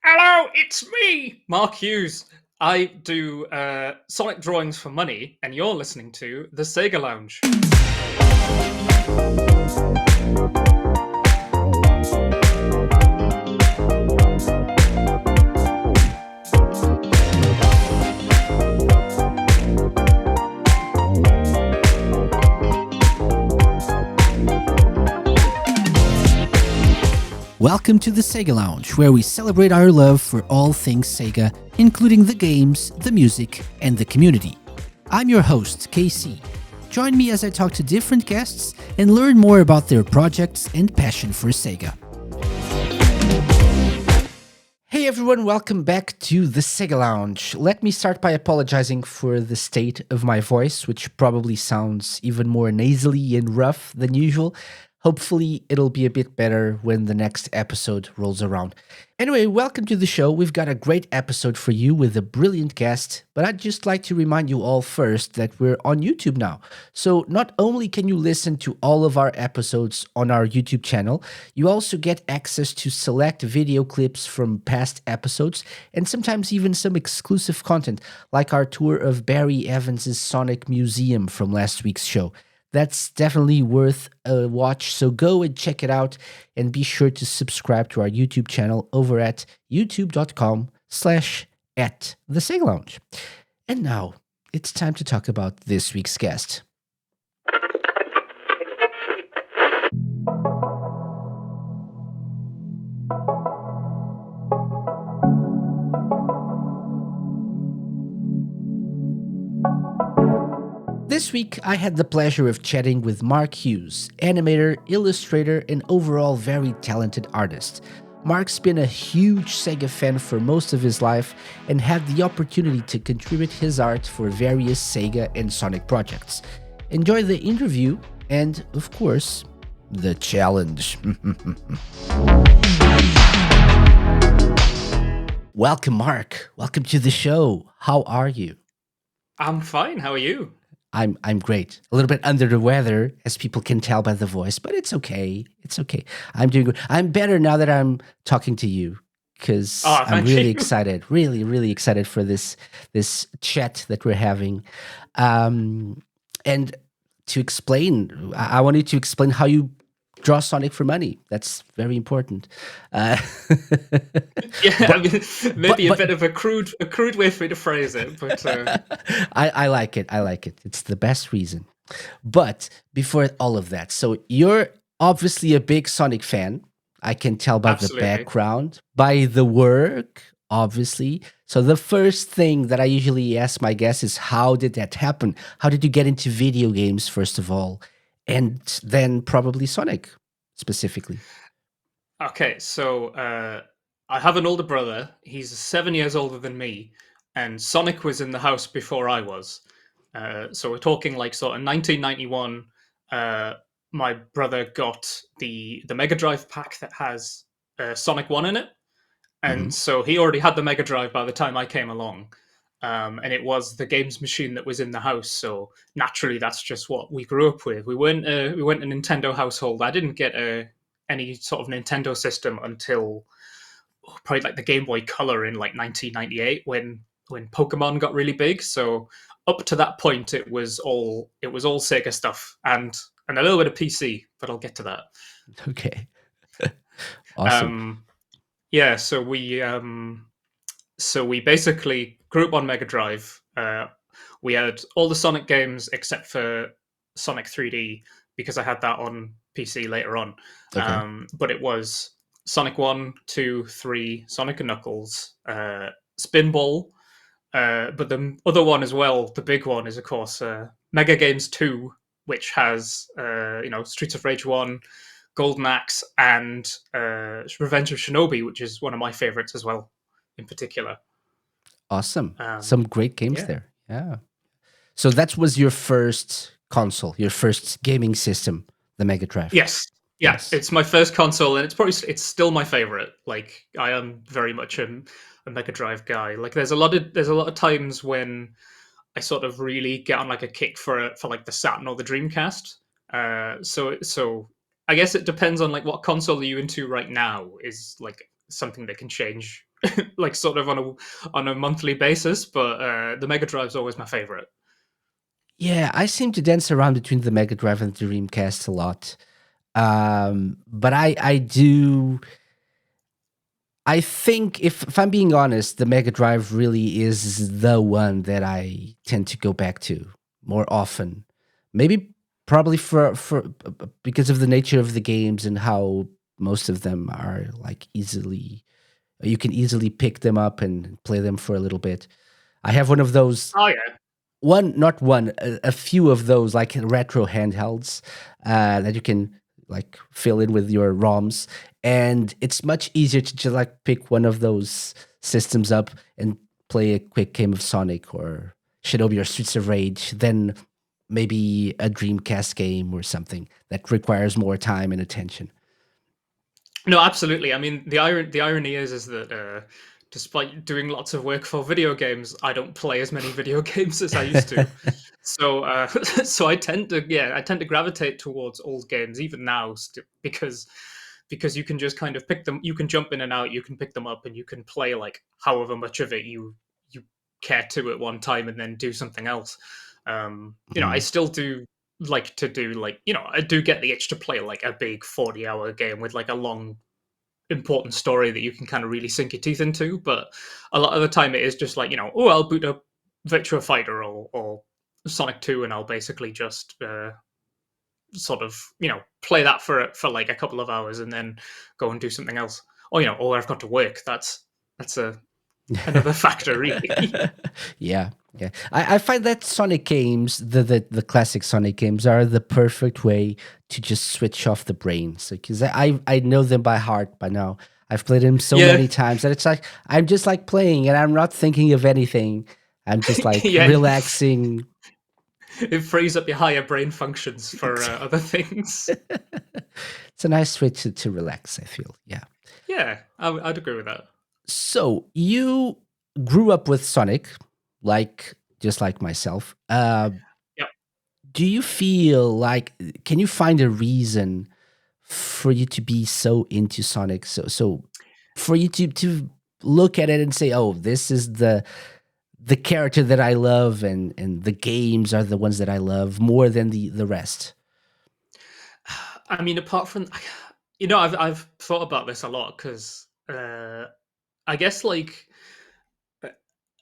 Hello, it's me, Mark Hughes. I do Sonic drawings for money, and you're listening to the SEGA Lounge. Welcome to the SEGA Lounge, where we celebrate our love for all things SEGA, including the games, the music, and the community. I'm your host, KC. Join me as I talk to different guests and learn more about their projects and passion for SEGA. Hey everyone, welcome back to the SEGA Lounge. Let me start by apologizing for the state of my voice, which probably sounds even more nasally and rough than usual. Hopefully, it'll be a bit better when the next episode rolls around. Anyway, welcome to the show. We've got a great episode for you with a brilliant guest, but I'd just like to remind you all first that we're on YouTube now. So not only can you listen to all of our episodes on our YouTube channel, you also get access to select video clips from past episodes and sometimes even some exclusive content, like our tour of Barry Evans's Sonic Museum from last week's show. That's definitely worth a watch, so go and check it out, and be sure to subscribe to our YouTube channel over at youtube.com/@thesegalounge. And now, it's time to talk about this week's guest. This week, I had the pleasure of chatting with Mark Hughes, animator, illustrator, and overall very talented artist. Mark's been a huge SEGA fan for most of his life and had the opportunity to contribute his art for various SEGA and Sonic projects. Enjoy the interview and, of course, the challenge. Welcome, Mark. Welcome to the show. How are you? I'm fine. How are you? I'm great. A little bit under the weather, as people can tell by the voice, but it's okay. It's okay. I'm doing good. I'm better now that I'm talking to you because I'm really excited. Really, really excited for this chat that we're having. And to explain, I want you to explain how you draw Sonic for money. That's very important. Yeah, I mean, maybe a bit of a crude way for me to phrase it, but I like it. I like it. It's the best reason. But before all of that, so you're obviously a big Sonic fan. I can tell by Absolutely. the background, by the work, obviously. So the first thing that I usually ask my guests is, how did that happen? How did you get into video games, first of all? And then probably Sonic, specifically. Okay, so I have an older brother. He's 7 years older than me, and Sonic was in the house before I was. So we're talking like sort of 1991. My brother got the Mega Drive pack that has Sonic 1 in it, and so he already had the Mega Drive by the time I came along. And it was the games machine that was in the house, so naturally that's just what we grew up with. We weren't a Nintendo household. I didn't get any sort of Nintendo system until probably like the Game Boy Color in like 1998 when Pokemon got really big. So up to that point, it was all Sega stuff and a little bit of PC, but I'll get to that. Okay, awesome. Yeah, so we basically grew up on Mega Drive. We had all the Sonic games except for Sonic 3D because I had that on PC later on. Okay. But it was Sonic 1, 2, 3, Sonic and Knuckles, Spinball. But the other one as well, the big one, is of course Mega Games 2, which has Streets of Rage 1, Golden Axe, and Revenge of Shinobi, which is one of my favorites as well, in particular. Awesome. Some great games there. Yeah. So that was your first console, your first gaming system, the Mega Drive. Yes. It's my first console, and it's still my favorite. Like, I am very much a Mega Drive guy. Like, there's a lot of times when I sort of really get on like a kick for like the Saturn or the Dreamcast. So I guess it depends on like what console are you into right now is like something that can change like sort of on a monthly basis. But the Mega Drive's always my favorite. Yeah, I seem to dance around between the Mega Drive and the Dreamcast a lot. But I do. I think if I'm being honest, the Mega Drive really is the one that I tend to go back to more often. Maybe probably for because of the nature of the games and how most of them are like easily you can easily pick them up and play them for a little bit. I have one of those Oh yeah. one not one a few of those like retro handhelds that you can like fill in with your ROMs, and it's much easier to just like pick one of those systems up and play a quick game of Sonic or Shinobi or Streets of Rage than maybe a Dreamcast game or something that requires more time and attention. No, absolutely. I mean, the irony is that despite doing lots of work for video games, I don't play as many video games as I used to. So, so I tend to gravitate towards old games even now, because you can just kind of pick them. You can jump in and out. You can pick them up, and you can play like however much of it you care to at one time, and then do something else. I Mhm. still do like to do like I do get the itch to play like a big 40-hour game with like a long important story that you can kind of really sink your teeth into. But a lot of the time, it is just like oh, I'll boot up Virtua Fighter or Sonic 2, and I'll basically just sort of play that for like a couple of hours, and then go and do something else. Or or I've got to work. That's another factor, really. Yeah, yeah. I find that Sonic games, the classic Sonic games, are the perfect way to just switch off the brain. So because I know them by heart by now. I've played them so Yeah, many times that it's like I'm just like playing and I'm not thinking of anything. I'm just like yeah. relaxing. It frees up your higher brain functions for It's other things. a nice way to relax, I feel. Yeah. Yeah, I'd agree with that. So you grew up with Sonic, like just like myself. Yep. Do you feel like can you find a reason for you to be so into Sonic? So for you to look at it and say, "Oh, this is the character that I love and the games are the ones that I love more than the rest." I mean, apart from, I've thought about this a lot because I guess like uh,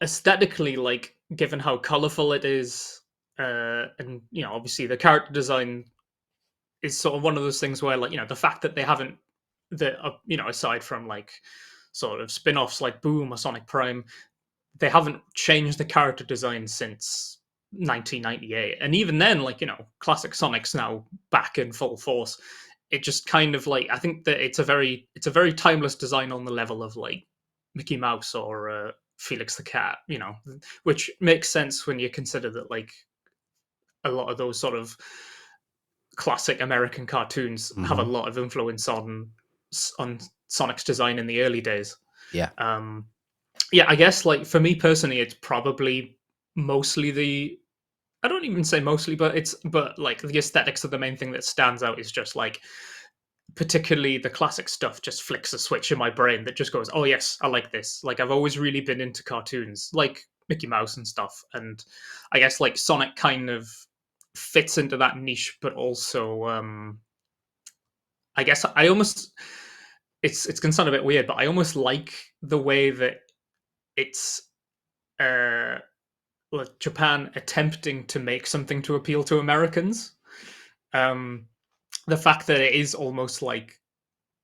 aesthetically, like given how colorful it is, and obviously the character design is sort of one of those things where like the fact that they haven't aside from like sort of spin-offs like Boom or Sonic Prime, they haven't changed the character design since 1998, and even then, like classic Sonic's now back in full force. It just kind of like, I think that it's a very timeless design on the level of like Mickey Mouse or Felix the Cat, which makes sense when you consider that like a lot of those sort of classic American cartoons have a Hmm. lot of influence on Sonic's design in the early days. Yeah, um yeah, I guess like for me personally, it's probably mostly the I don't even say mostly, but like the aesthetics are the main thing that stands out. Is just like particularly the classic stuff just flicks a switch in my brain that just goes, oh yes, I like this. Like I've always really been into cartoons like Mickey Mouse and stuff, and I guess like Sonic kind of fits into that niche, but also I guess I almost it's gonna sound a bit weird, but I almost like the way that it's uh like Japan attempting to make something to appeal to Americans. Um, the fact that it is almost like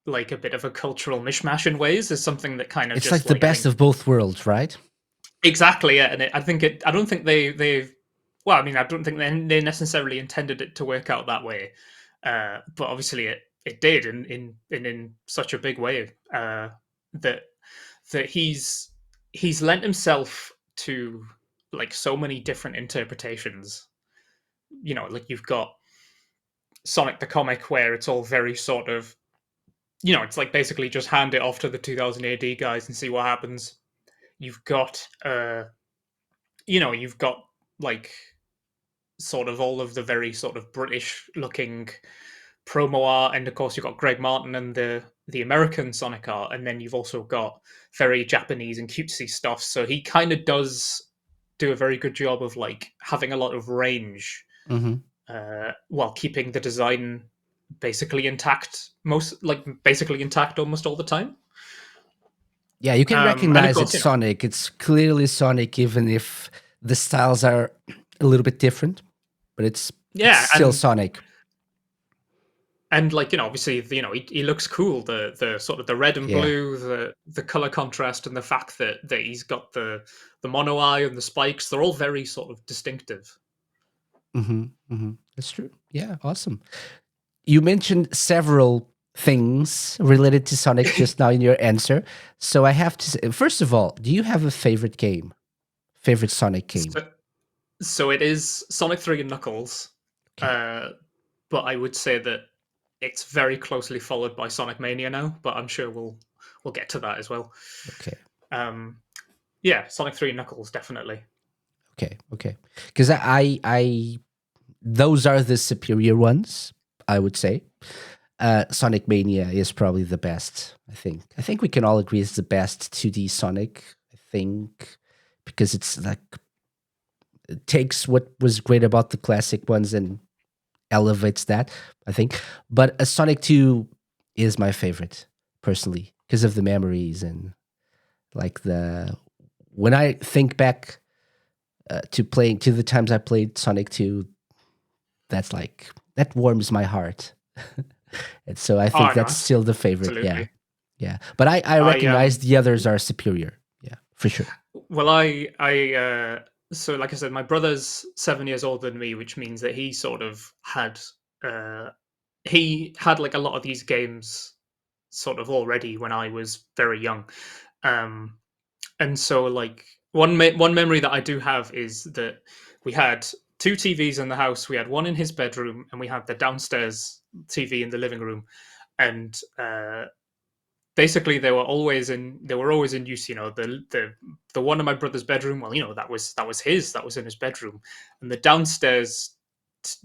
a bit of a cultural mishmash in ways is something that kind of it's like just the like I best think of both worlds, right? exactly, yeah. And I think I don't think they've well, I mean, I don't think they necessarily intended it to work out that way, but obviously it did in such a big way that he's lent himself to like so many different interpretations. Like you've got Sonic the comic where it's all very sort of it's like basically just hand it off to the 2000 AD guys and see what happens. You've got you've got like sort of all of the very sort of British looking promo art, and of course you've got Greg Martin and the American Sonic art, and then you've also got very Japanese and cutesy stuff. So he kind of does do a very good job of like having a lot of range Hmm. while keeping the design basically intact, most like basically intact almost all the time. Yeah, you can And of recognize it's course, Sonic. It's clearly Sonic, even if the styles are a little bit different, but it's yeah, still Sonic. and like obviously he looks cool. The sort of the red and Yeah. blue, the color contrast, and the fact that he's got the mono eye and the spikes. They're all very sort of distinctive. Hmm. Hmm. That's true. Yeah, awesome. You mentioned several things related to Sonic just now in your answer. So I have to say, first of all, do you have a favorite game? Favorite Sonic game? So, so it is Sonic 3 and Knuckles, Okay. uh, but I would say that it's very closely followed by Sonic Mania now. But I'm sure we'll get to that as well. Okay. Um, yeah, Sonic 3 and Knuckles definitely. Okay. Okay. Because those are the superior ones, I would say. Sonic Mania is probably the best. I think we can all agree it's the best 2D Sonic. I think because it's like it takes what was great about the classic ones and elevates that. I think, but a Sonic 2 is my favorite personally because of the memories and like the when I think back to playing to the times I played Sonic 2, that's like that warms my heart. And so I think Oh no, that's still the favorite. Yeah. absolutely. Yeah. But I I recognize the others are superior. Yeah, for sure. Well, so like I said, my brother's 7 years older than me, which means that uh, he had like a lot of these games sort of already when I was very young. Um, and so like one memory that I do have is that we had two TVs in the house. We had one in his bedroom, and we had the downstairs TV in the living room. And basically they were always in use. The one in my brother's bedroom, well, that was in his bedroom, and the downstairs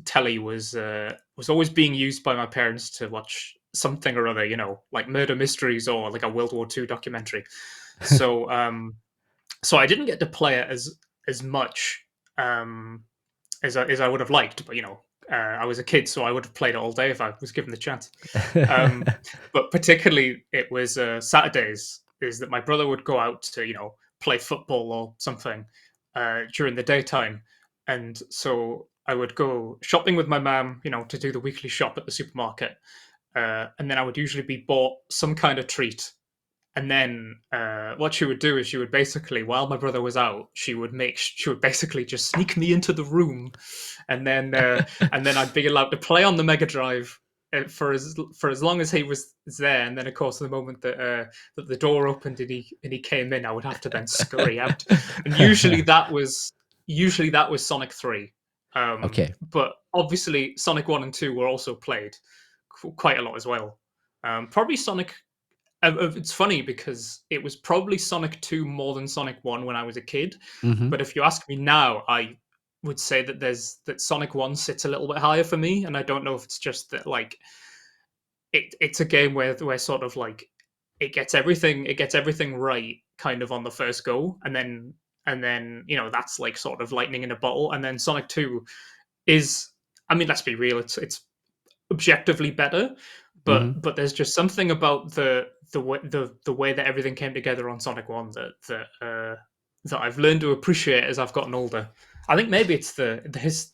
telly was always being used by my parents to watch something or other, like murder mysteries or like a World War II documentary. So um so I didn't get to play it as much um as I would have liked, but I was a kid, so I would have played it all day if I was given the chance. Um, but particularly, it was Saturdays. Is that my brother would go out to play football or something during the daytime, and so I would go shopping with my mum, to do the weekly shop at the supermarket, and then I would usually be bought some kind of treat. And then what she would do is she would basically, while my brother was out, she would basically just sneak me into the room, and then I'd be allowed to play on the Mega Drive for as long as he was there. And then, of course, the moment that the door opened and he came in, I would have to then scurry out. And usually that was Sonic 3. Okay. But obviously, Sonic 1 and 2 were also played quite a lot as well. Probably Sonic It's funny because it was probably Sonic 2 more than Sonic 1 when I was a kid. Hmm. But if you ask me now, I would say that Sonic 1 sits a little bit higher for me. And I don't know if it's just that like it's a game where sort of like it gets everything right kind of on the first go, and then that's like sort of lightning in a bottle. And then Sonic 2 is, I mean, let's be real, it's objectively better, Hmm. but there's just something about the way that everything came together on Sonic One that I've learned to appreciate as I've gotten older. I think maybe it's the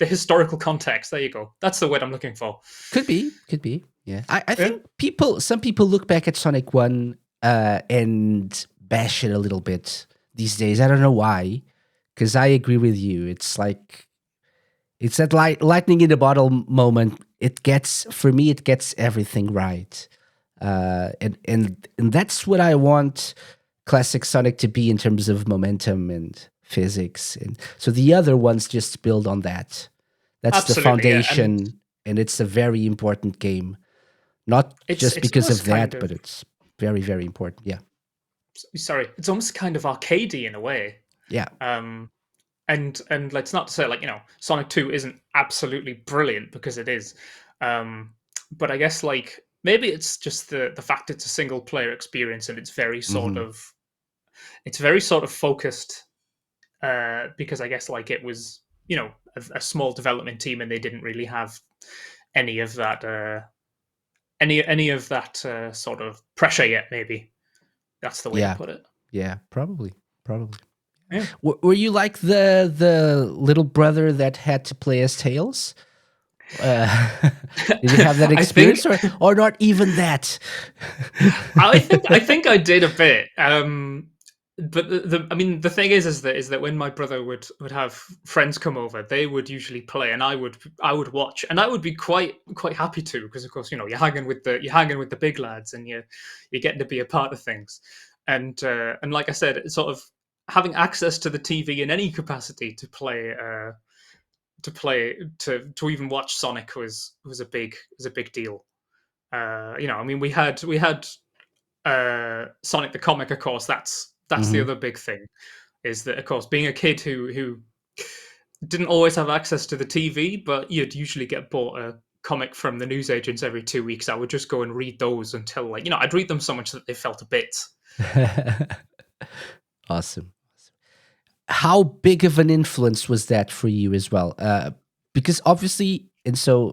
historical context. There you go. That's the word I'm looking for. Could be. Could be. Yeah. I Yeah. think some people look back at Sonic 1 and bash it a little bit these days. I don't know why. Because I agree with you. It's like it's that lightning in the bottle moment. It gets for me. It gets everything right, and that's what I want classic Sonic to be in terms of momentum and physics. And so the other ones just build on that. That's the Absolutely, yeah. And foundation, and it's a very important game. Not it's just it's because almost of kind that, of but it's very very important. Yeah, sorry, it's almost kind of arcadey in a way. yeah. Um, and let's not say like Sonic 2 isn't absolutely brilliant, because it is. But I guess like maybe it's just the fact it's a single player experience, and it's very sort Hmm. of it's very sort of focused, because I guess like it was, a small development team, and they didn't really have any of that any of that sort of pressure yet. Maybe that's the way to Yeah, put it. yeah, probably, probably. Yeah. Were you like the little brother that had to play as Tails? Uh, did you have that I think experience, or not even that? I think I did a bit. But I mean, the thing is that when my brother would have friends come over, they would usually play, and I would watch, and I would be quite happy to, because of course, you're hanging with the big lads, and you're getting to be a part of things, and like I said, it's sort of having access to the TV in any capacity to even watch Sonic was a big deal. I mean, we had Sonic the comic, of course. That's the Hmm. other big thing, is that, of course, being a kid who didn't always have access to the TV, but you'd usually get bought a comic from the newsagents every 2 weeks. I would just go and read those until, like, I'd read them so much that they felt a bit. Awesome. How big of an influence was that for you as well? Because obviously, and so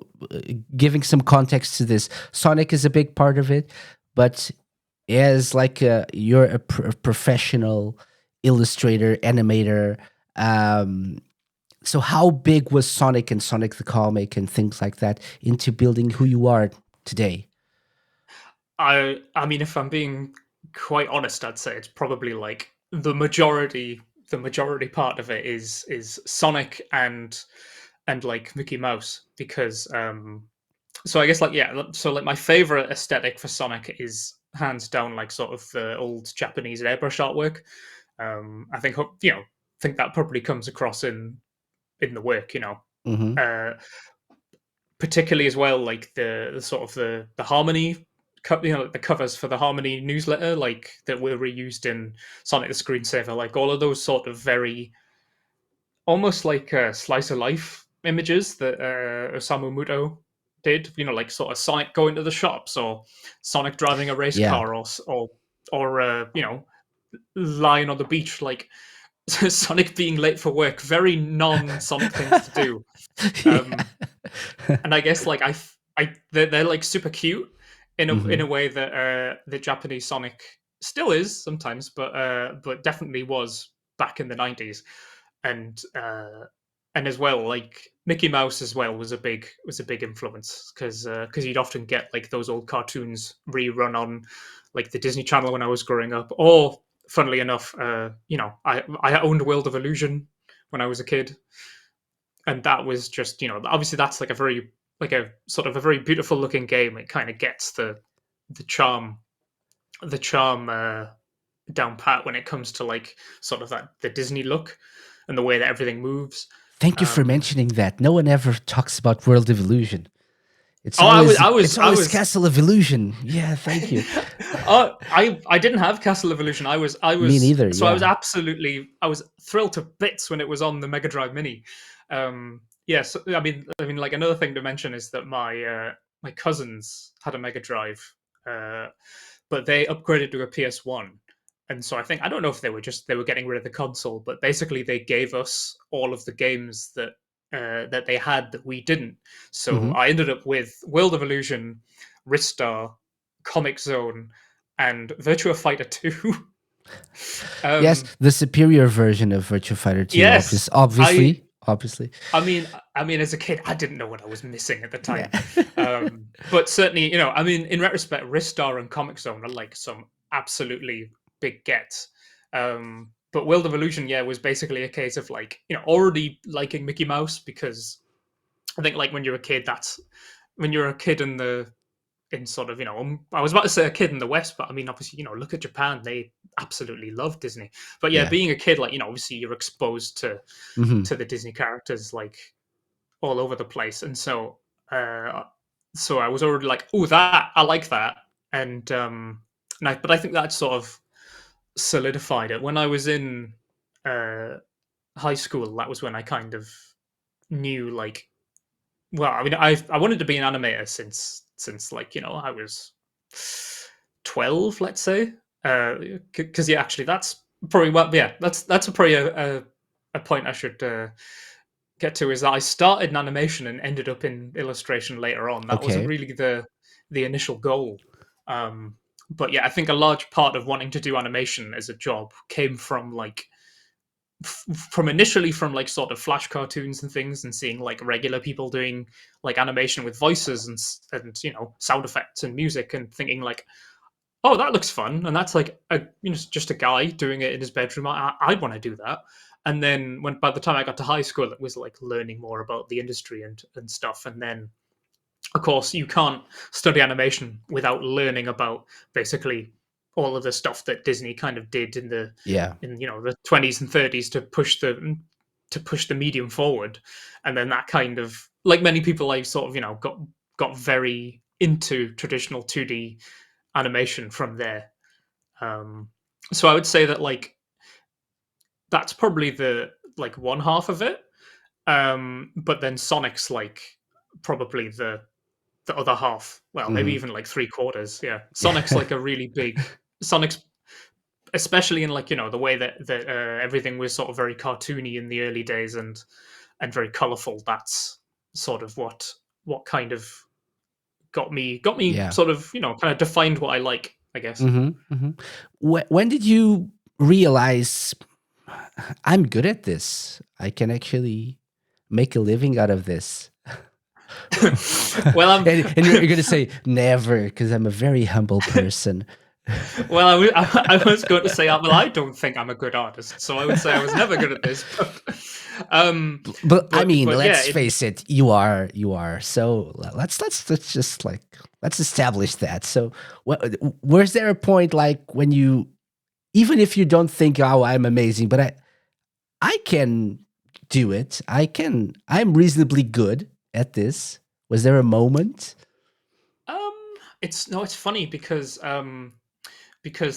giving some context to this, Sonic is a big part of it, but as like you're a professional illustrator, animator. So how big was Sonic and Sonic the comic and things like that into building who you are today? I mean, if I'm being quite honest, I'd say it's probably like the majority part of it is Sonic and like Mickey Mouse, because so I guess, like, yeah, so like my favorite aesthetic for Sonic is hands down like sort of the old Japanese airbrush artwork. I think that probably comes across in the work, Hmm. uh, particularly as well, like the sort of the Harmony, like the covers for the Harmony newsletter, like that were reused in Sonic the Screensaver, like all of those sort of very almost like slice of life images that Osamu Muto did. Like sort of Sonic going to the shops, or Sonic driving a race Yeah. car, or lying on the beach, like Sonic being late for work. Very non-Sonic things to do. Yeah. Um, and I guess like they're like super cute in a Hmm. way that the Japanese Sonic still is sometimes, but definitely was back in the 90s. And as well, like Mickey Mouse as well was a big influence, because you'd often get like those old cartoons rerun on like the Disney Channel when I was growing up, or funnily enough, I owned World of Illusion when I was a kid, and that was just, obviously that's like a sort of a very beautiful looking game. It kind of gets the charm the charm down pat when it comes to like sort of that the Disney look and the way that everything moves. Thank you for um mentioning that. No one ever talks about World of Illusion. It's oh I was always I was it's I always was Castle of Illusion. Yeah, thank you. I didn't have Castle Evolution. I Me was neither. so I was Yeah. thrilled to bits when it was on the Mega Drive Mini. Yeah, so I mean, like another thing to mention is that my cousins had a Mega Drive, uh, but they upgraded to a PS1. And so I don't know if they were getting rid of the console, but basically they gave us all of the games that they had that we didn't. So Hmm. I ended up with World of Illusion, Ristar, Comic Zone, and Virtua Fighter 2. Yes, um, the superior version of Virtua Fighter 2, yes, I obviously. I mean, as a kid, I didn't know what I was missing at the Yeah. time. But certainly, I mean, in retrospect, Ristar and Comic Zone are like some absolutely big gets. But World of Illusion, yeah, was basically a case of like, already liking Mickey Mouse, because I think like when you're a kid in sort of, I was about to say a kid in the West, but I mean, obviously, look at Japan, they absolutely love Disney. But yeah, Yeah. being a kid, like, obviously you're exposed to Hmm. to the Disney characters like all over the place, and uh, so I was already like, oh, that I like that, but I think that sort of solidified it when I was in uh, high school. That was when I kind of knew, like, well, I mean, I wanted to be an animator since like, I was 12, let's say, because yeah, actually, probably well, yeah. That's probably a point I should get to is that I started in animation and ended up in illustration later on. That wasn't Okay. really the initial goal. But yeah, I think a large part of wanting to do animation as a job came from like from initially from like sort of flash cartoons and things and seeing like regular people doing like animation with voices and sound effects and music and thinking like, oh, that looks fun, and that's like just a guy doing it in his bedroom. I want to do that. And then when by the time I got to high school, it was like learning more about the industry and stuff. And then of course you can't study animation without learning about basically all of the stuff that Disney kind of did in the Yeah. in the 20s and 30s to push the medium forward. And then that kind of, like many people, I sort of got very into traditional 2D animation from there. um so I would say that like that's probably the like one half of it. But then Sonic's like probably the other half. Well, maybe Hmm. even like three quarters. Yeah, Sonic's like a really big Sonic's, especially in like the way that everything was sort of very cartoony in the early days and very colorful. That's sort of what kind of got me Yeah. sort of kind of defined what I like, I guess. Hmm. Hmm. When did you realize I'm good at this? I can actually make a living out of this. Well, And you're going to say never because I'm a very humble person. well, I was going to say, well, I don't think I'm a good artist, so I would say I was never good at this. Um, But I mean, but yeah, let's face it, you are, you are. So let's just like let's establish that. So where's there a point like when you, even if you don't think, oh, I'm amazing, but I can do it. I'm reasonably good at this. Was there a moment? um, it's no, it's funny because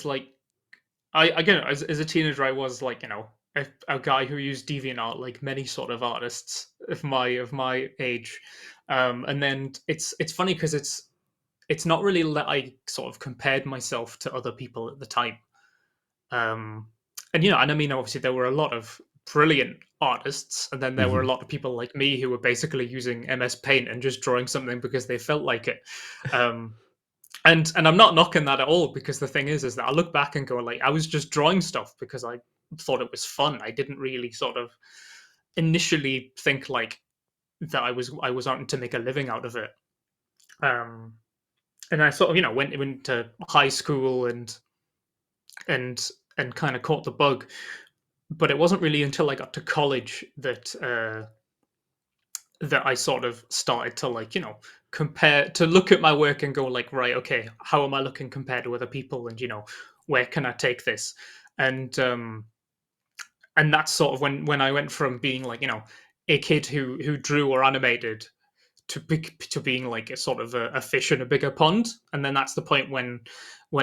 like I again as a teenager I was like a guy who used DeviantArt like many sort of artists of my age. And then it's funny because it's not really that I sort of compared myself to other people at the time. Um, and I mean, obviously, there were a lot of brilliant artists, and then there were a Hmm. lot of people like me who were basically using MS Paint and just drawing something because they felt like it. Um, and I'm not knocking that at all, because the thing is that I look back and go like, I was just drawing stuff because I thought it was fun. I didn't really sort of initially think like that I was wanting to make a living out of it. Um, and I sort of went to high school and and kind of caught the bug. But it wasn't really until I got to college that I sort of started to like compare, to look at my work and go like, right, okay, how am I looking compared to other people, and where can I take this? And um and that's sort of when I went from being like a kid who drew or animated to being like a sort of a fish in a bigger pond. And then that's the point when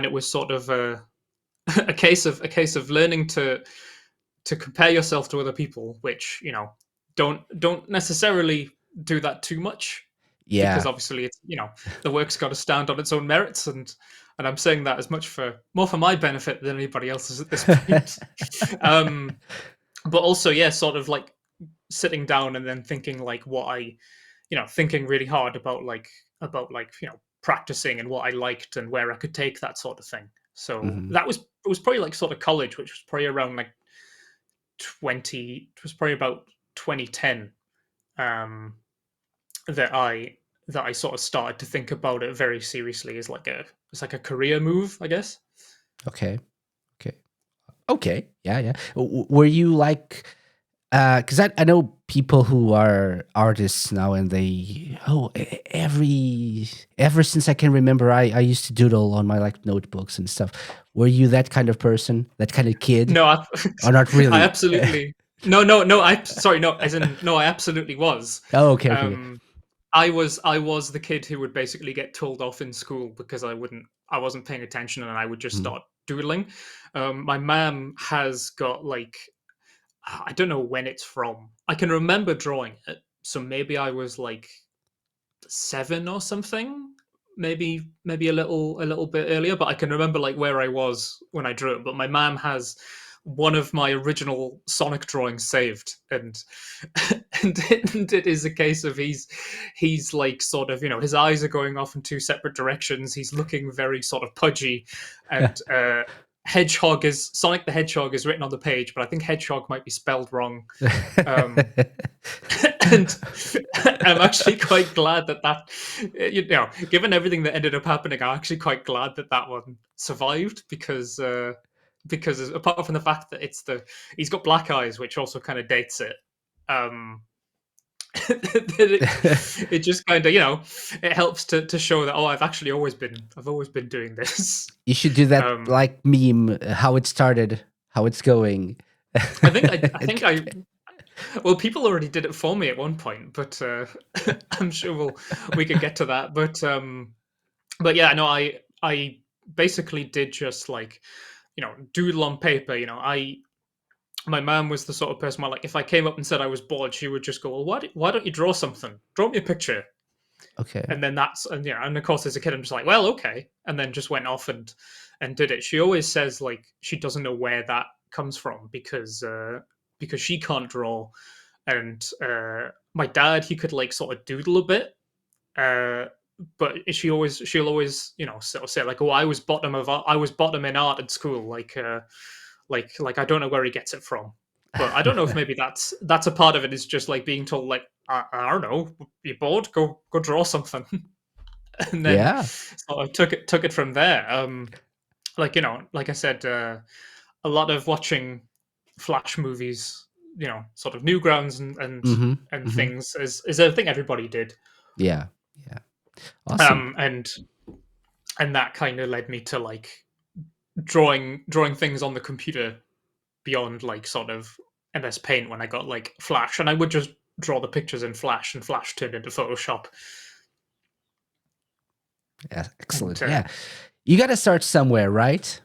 it was sort of a case of learning to compare yourself to other people, which don't necessarily do that too much, because Yeah. obviously it's the work's got to stand on its own merits, and I'm saying that as much for more for my benefit than anybody else's at this point. um, but also, yeah, sort of like sitting down and then thinking like what I, thinking really hard about practicing and what I liked and where I could take that sort of thing. So Hmm. it was probably like sort of college, which was probably around like 20, it was probably about 2010, um that I sort of started to think about it very seriously as like a career move, I guess. Okay. Okay. Okay. Yeah. Yeah. Were you like, because I know people who are artists now, and they, oh, ever since I can remember, I used to doodle on my like notebooks and stuff. Were you that kind of person, that kind of kid, No, I, or not I really? absolutely no, I sorry, no, as in no, I absolutely was. Oh, okay, okay, okay. um I was the kid who would basically get told off in school because I wasn't paying attention, and I would just Mhm. start doodling. My mom has got like, I don't know when it's from. I can remember drawing it, so maybe I was like 7 or something, maybe a little bit earlier. But I can remember like where I was when I drew it. But my mom has one of my original Sonic drawings saved, and and it is a case of he's like sort of, his eyes are going off in two separate directions. He's looking very sort of pudgy, and Hedgehog is Sonic the Hedgehog is written on the page, but I think Hedgehog might be spelled wrong. Um, and I'm actually quite glad given everything that ended up happening, I'm actually quite glad that that one survived because apart from the fact that he's got black eyes, which also kind of dates it. Um, it just kind of it helps to show that I've always been doing this. You should do that Um, like meme, how it started, how it's going. I think I well, people already did it for me at one point, but I'm sure we can get to that. But yeah, no, I basically did just like doodle on paper. My mom was the sort of person where, like, if I came up and said I was bored, she would just go, "Well, why don't you draw something? Draw me a picture." Okay. And then and of course, as a kid, I'm just like, "Well, okay," and then just went off and did it. She always says like she doesn't know where that comes from because she can't draw, and my dad, he could like sort of doodle a bit, uh, but she'll always sort of say like, "Oh, I was bottom in art at school," like I don't know where he gets it from, but I don't know if maybe that's a part of it, is just like being told like, I don't know, you're bored, go draw something. And then Yeah. sort of took it from there. Like like I said, a lot of watching Flash movies, sort of Newgrounds Mm-hmm. and Mm-hmm. things is a thing everybody did. Yeah. Yeah. Awesome. And that kind of led me to like drawing things on the computer beyond like sort of MS Paint when I got like Flash, and I would just draw the pictures in Flash, and Flash turned into Photoshop. Yeah, And excellent. Yeah. You got to start somewhere, right?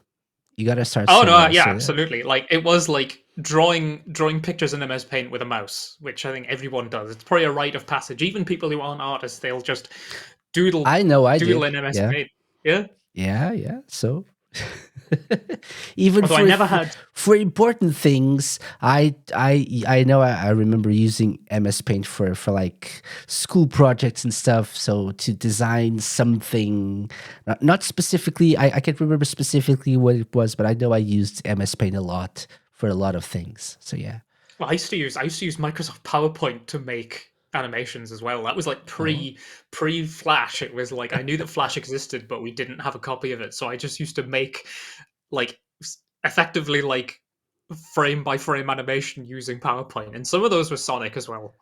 You got to start oh no, somewhere. yeah, So yeah. absolutely. Like it was like drawing pictures in MS Paint with a mouse, which I think everyone does. It's probably a rite of passage. Even people who aren't artists, they'll just doodle I know I doodle did. in MS Yeah. Paint. Yeah. Yeah, yeah. So even Although I never had. for important things, I know I remember using MS Paint for like school projects and stuff. So to design something, not specifically, I can't remember specifically what it was, but I know I used MS Paint a lot for a lot of things. So yeah. Well, I used to use Microsoft PowerPoint to make animations as well. That was like Oh, pre Flash. It was like I knew that Flash existed, but we didn't have a copy of it. So I just used to make like effectively like frame by frame animation using PowerPoint, and some of those were Sonic as well.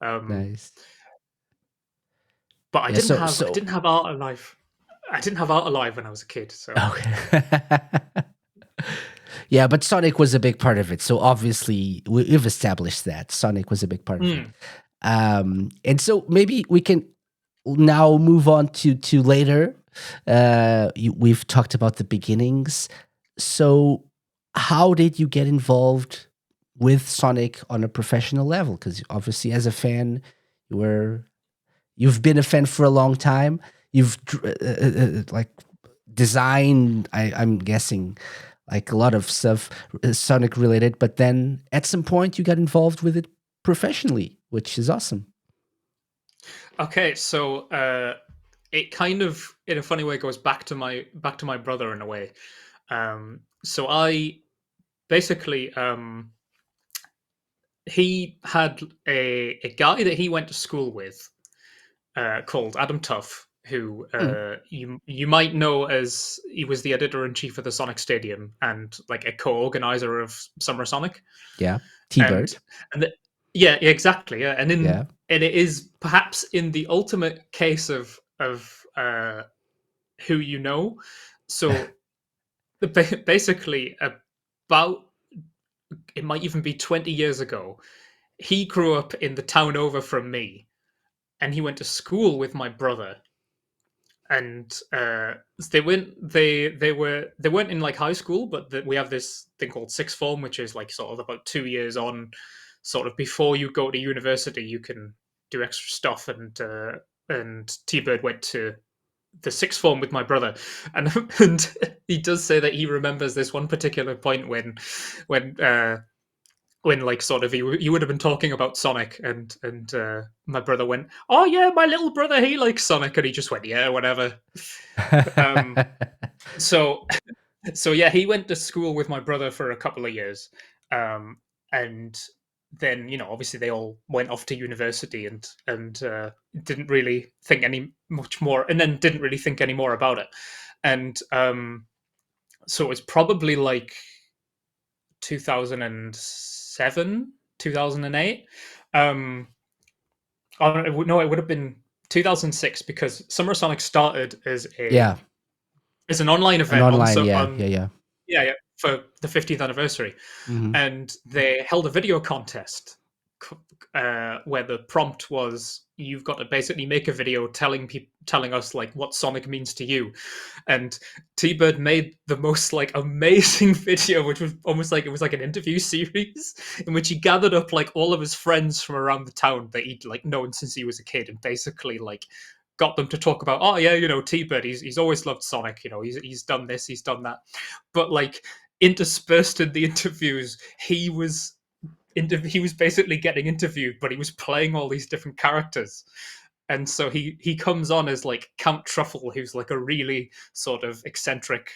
Um, nice. but Yeah. I didn't have Art Alive. I didn't have Art Alive when I was a kid. So Okay. Yeah, but Sonic was a big part of it. So obviously, we've established that Sonic was a big part of it. mm, And so maybe we can now move on to later. We've talked about the beginnings. So, how did you get involved with Sonic on a professional level? Because obviously, as a fan, you were you've been a fan for a long time. You've like designed. I'm guessing like a lot of stuff Sonic related, but then at some point you got involved with it professionally, which is awesome. okay, so it kind of, in a funny way, goes back to my brother in a way. So I basically he had a guy that he went to school with called Adam Tuff, who Mm, you might know as he was the editor in chief of the Sonic Stadium and like a co-organizer of Summer Sonic, yeah, and T-Bird. yeah, exactly, yeah, Yeah. and it is perhaps in the ultimate case of who you know. So basically, about it might even be 20 years ago, he grew up in the town over from me, and he went to school with my brother, and they weren't in like high school, but we have this thing called sixth form, which is like sort of about 2 years on, sort of before you go to university, you can do extra stuff, and T Bird went to the sixth form with my brother, and and he does say that he remembers this one particular point when when like sort of you would have been talking about Sonic, and my brother went, "Oh yeah, my little brother, he likes Sonic," and he just went, "Yeah, whatever." Um, so so yeah, he went to school with my brother for a couple of years, um, and then obviously they all went off to university and didn't really think any much more, and then didn't really think any more about it, and so it was probably like 2007, 2008. No, it would have been 2006 because Summer Sonic started Yeah, as an online an event on online. so Yeah, on yeah, yeah. yeah, yeah, for the 50th anniversary, Hmm. and they held a video contest where the prompt was you've got to basically make a video telling us like what Sonic means to you, and T-Bird made the most like amazing video, which was almost like it was like an interview series in which he gathered up like all of his friends from around the town that he'd like known since he was a kid, and basically like got them to talk about, oh yeah, T-Bird, he's always loved Sonic, he's done this, he's done that, but like interspersed in the interviews, he was basically getting interviewed, but he was playing all these different characters. And so he comes on as like Count Truffle, who's like a really sort of eccentric,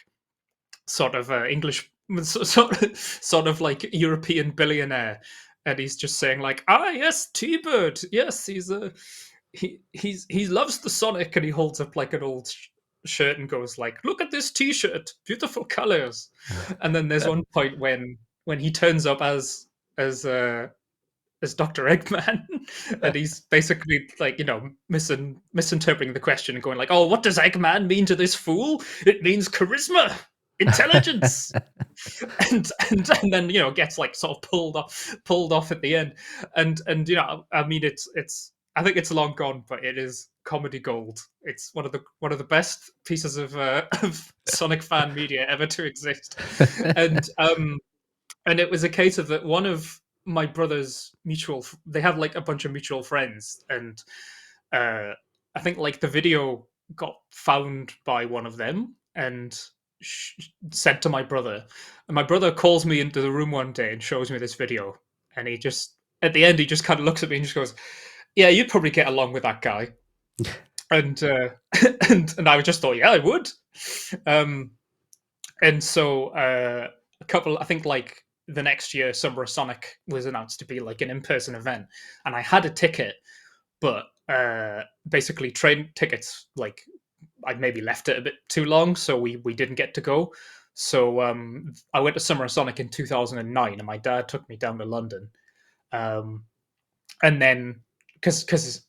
sort of English, sort of like European billionaire, and he's just saying like, ah, yes, T-Bird, yes, he loves the Sonic, and he holds up like an old shirt and goes like, look at this T-shirt, beautiful colors. And then there's one point when he turns up as uh as Dr. Eggman, and he's basically like misinterpreting the question and going like, "Oh, what does Eggman mean to this fool? It means charisma, intelligence," and then gets like sort of pulled off at the end, and I mean it's I think it's long gone, but it is comedy gold. It's one of the best pieces of Sonic fan media ever to exist, and and it was a case of that one of my brother's they have like a bunch of mutual friends, and uh I think like the video got found by one of them and sent to my brother, and my brother calls me into the room one day and shows me this video, and he just at the end he just kind of looks at me and just goes, yeah, you'd probably get along with that guy, and and I just thought, yeah, I would. um and so a couple, I think like the next year, Summer of Sonic was announced to be like an in-person event, and I had a ticket, but basically train tickets, like I'd maybe left it a bit too long, so we didn't get to go. So I went to Summer of Sonic in 2009, and my dad took me down to London, um, and then because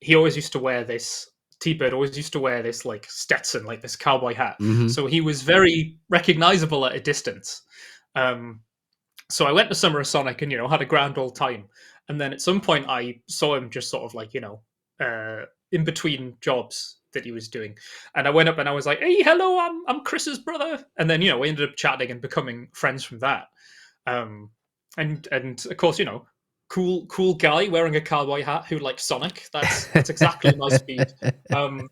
he always used to wear this, T-Bird always used to wear this like Stetson, like this cowboy hat, Hmm. so he was very recognizable at a distance. um so I went to Summer of Sonic and had a grand old time, and then at some point I saw him just sort of like in between jobs that he was doing, and I went up and I was like, hey, hello, I'm Chris's brother, and then we ended up chatting and becoming friends from that. um, and of course, cool guy wearing a cowboy hat who likes Sonic. That's exactly my speed.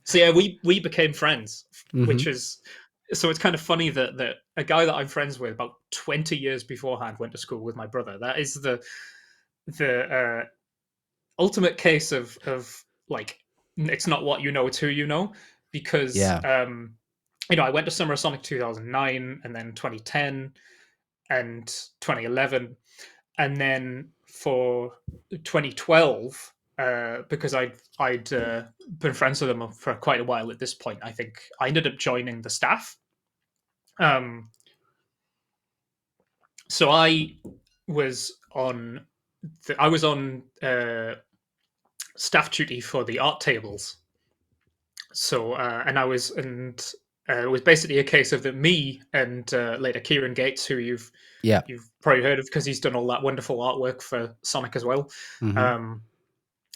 So yeah, we became friends, Hmm. which is so it's kind of funny that a guy that I'm friends with about 20 years beforehand went to school with my brother. That is the ultimate case of like it's not what you know, it's who you know, because Yeah. I went to Summer of Sonic 2009 and then 2010 and 2011, and then for 2012, because I'd been friends with them for quite a while at this point, I think I ended up joining the staff. Um, so was on I was on staff duty for the art tables. So and I was and it was basically a case of that me and later Kieran Gates, who Yeah. you've probably heard of because he's done all that wonderful artwork for Sonic as well. Hmm. Um,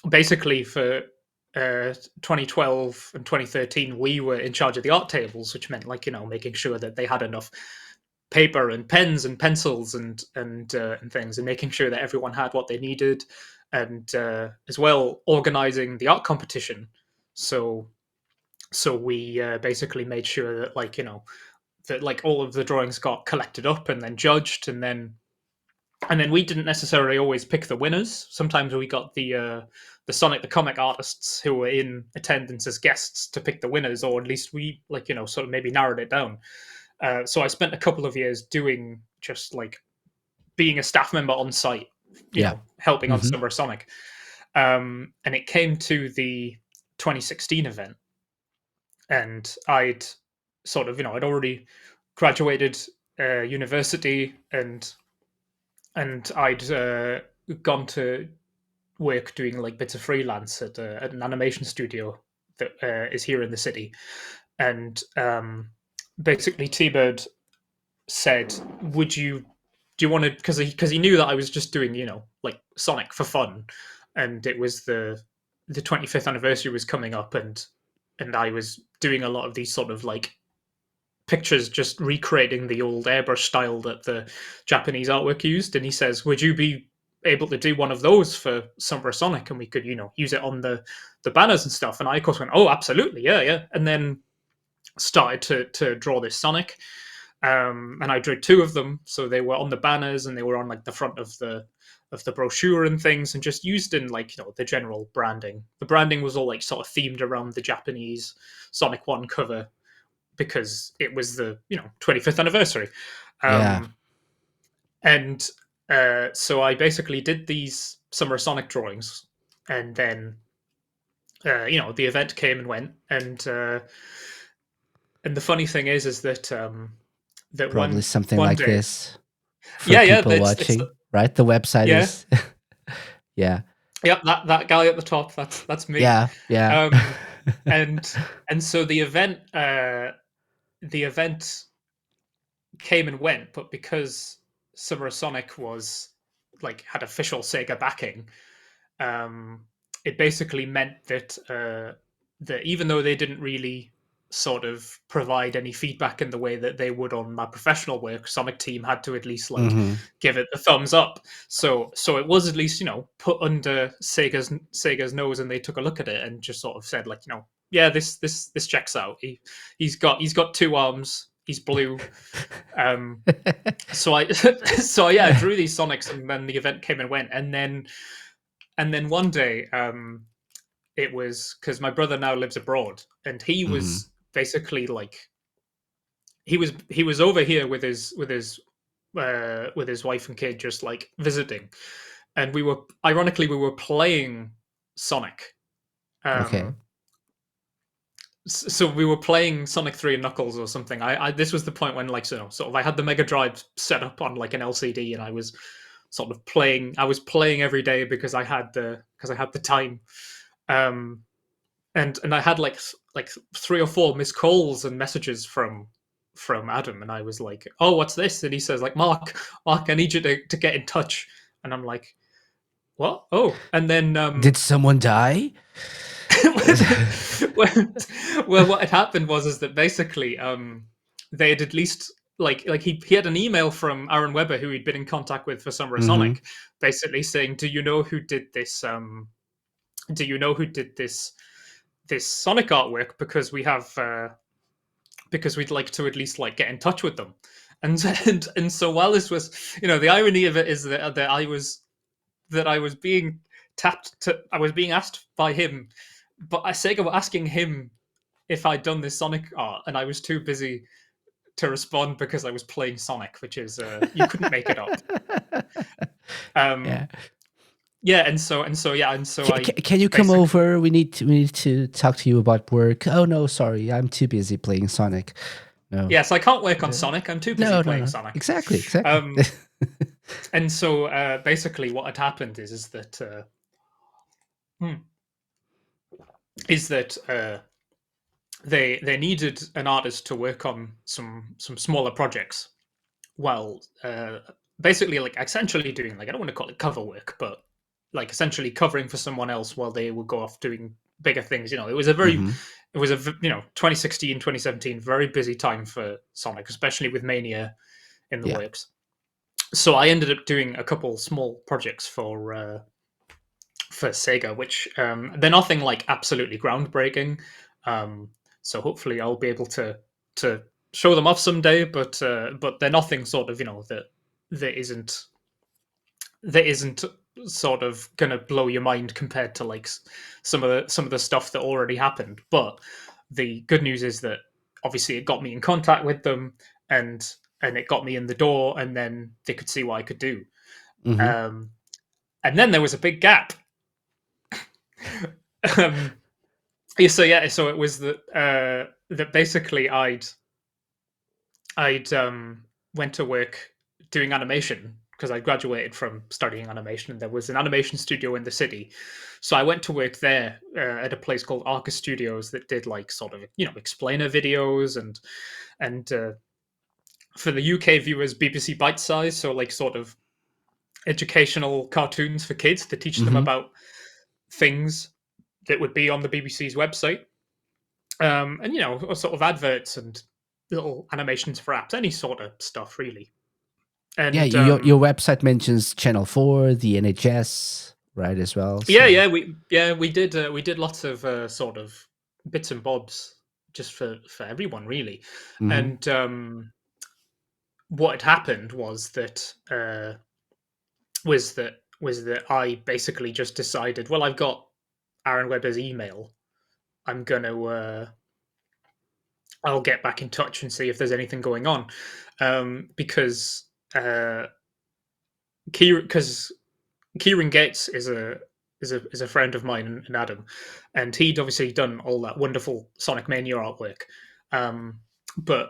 Basically, for 2012 and 2013, we were in charge of the art tables, which meant like making sure that they had enough paper and pens and pencils and things, and making sure that everyone had what they needed, and as well organizing the art competition. So So we basically made sure that, like, that like all of the drawings got collected up and then judged, and then we didn't necessarily always pick the winners. Sometimes we got the Sonic the comic artists who were in attendance as guests to pick the winners, or at least we, like, sort of maybe narrowed it down. So I spent a couple of years doing just like being a staff member on site, Yeah. helping on Hmm. Summer of Sonic. And it came to the 2016 event, and I'd sort of, I'd already graduated university, and I'd gone to work doing like bits of freelance at an animation studio that is here in the city. And basically, T Bird said, "Would you do you want to?" Because he knew that I was just doing like Sonic for fun, and it was the 25th anniversary was coming up, and I was doing a lot of these sort of like pictures, just recreating the old airbrush style that the Japanese artwork used. And he says, "Would you be able to do one of those for Summer of Sonic, and we could use it on the banners and stuff?" And I of course went, "Oh, absolutely, yeah, yeah." And then started to draw this Sonic, and I drew two of them, so they were on the banners and they were on like the front of the brochure and things, and just used in like the general branding. The branding was all like sort of themed around the Japanese Sonic One cover, because it was the 25th anniversary. Yeah. um and so I basically did these Summer Sonic drawings, and then the event came and went, and the funny thing is that that Probably one something one like day. this for Yeah, yeah, people it's watching, right? The website yeah, is, yeah, yep, that guy at the top, that's me. yeah, yeah. um and so the event came and went, but because Summer Sonic was like had official Sega backing, um, it basically meant that even though they didn't really sort of provide any feedback in the way that they would on my professional work, Sonic Team had to at least like Hmm. give it the thumbs up. So it was at least put under Sega's nose, and they took a look at it and just sort of said, like, yeah, this checks out. He's got two arms. He's blue. Um, so I so yeah, I drew these Sonics, and then the event came and went, and then one day, it was because my brother now lives abroad, and he Hmm. was basically like he was over here with his wife and kid, just like visiting, and we were playing Sonic. Okay. Um, so we were playing Sonic 3 and Knuckles or something. I This was the point when, like, sort of I had the Mega Drive set up on like an LCD, and I was sort of playing. I was playing every day because I had the time. Um, and I had like three or four missed calls and messages from Adam, and I was like, "Oh, what's this?" And he says, like, Mark, I need you to get in touch." And I'm like, "What? Oh." And then Did someone die? well, well, what had happened was is that basically they had at least like he had an email from Aaron Weber, who he'd been in contact with for Summer of Hmm. Sonic, basically saying, "Do you know who did this? Do you know who did this Sonic artwork? Because we'd like to at least like get in touch with them." And so while this was, the irony of it is that I was being I was being asked by him, but Sega were asking him if I'd done this Sonic art, and I was too busy to respond because I was playing Sonic, which is you couldn't make it up. Yeah. Um, yeah, and so I Can you come basically. over? We need to talk to you about work. Oh no, sorry, I'm too busy playing Sonic. No. Yes, I can't work on Uh, Sonic. I'm too busy no, no, playing no. Sonic. Exactly, exactly. Um, and so basically, what had happened is that hmm, they needed an artist to work on some smaller projects. Well, basically, like, essentially doing, like, I don't want to call it cover work, but like essentially covering for someone else while they would go off doing bigger things. Hmm. It was a 2016, 2017, very busy time for Sonic, especially with Mania in the Yeah. works. So I ended up doing a couple small projects for Sega, which they're nothing like absolutely groundbreaking. Um, So hopefully I'll be able to show them off someday. But they're nothing sort of that isn't that isn't sort of gonna blow your mind compared to like some of the stuff that already happened. But the good news is that obviously it got me in contact with them, and it got me in the door, and then they could see what I could do. Hmm. Um, and then there was a big gap. um, so it was that basically I'd went to work doing animation because I graduated from studying animation, and there was an animation studio in the city. So I went to work there at a place called Arca Studios that did like sort of explainer videos and for the UK viewers, BBC Bite Size, so like sort of educational cartoons for kids to teach them Hmm. about things that would be on the BBC's website, and sort of adverts and little animations for apps, any sort of stuff really. Yeah, And your website mentions Channel 4, the NHS, right, as well. yeah, So, we did lots of sort of bits and bobs just for everyone really. hmm. And what had happened was that I basically just decided, well, I've got Aaron Webber's email. I'm gonna I'll get back in touch and see if there's anything going on, because because Kieran Gates is a friend of mine and Adam, and he'd obviously done all that wonderful Sonic Mania artwork, um, but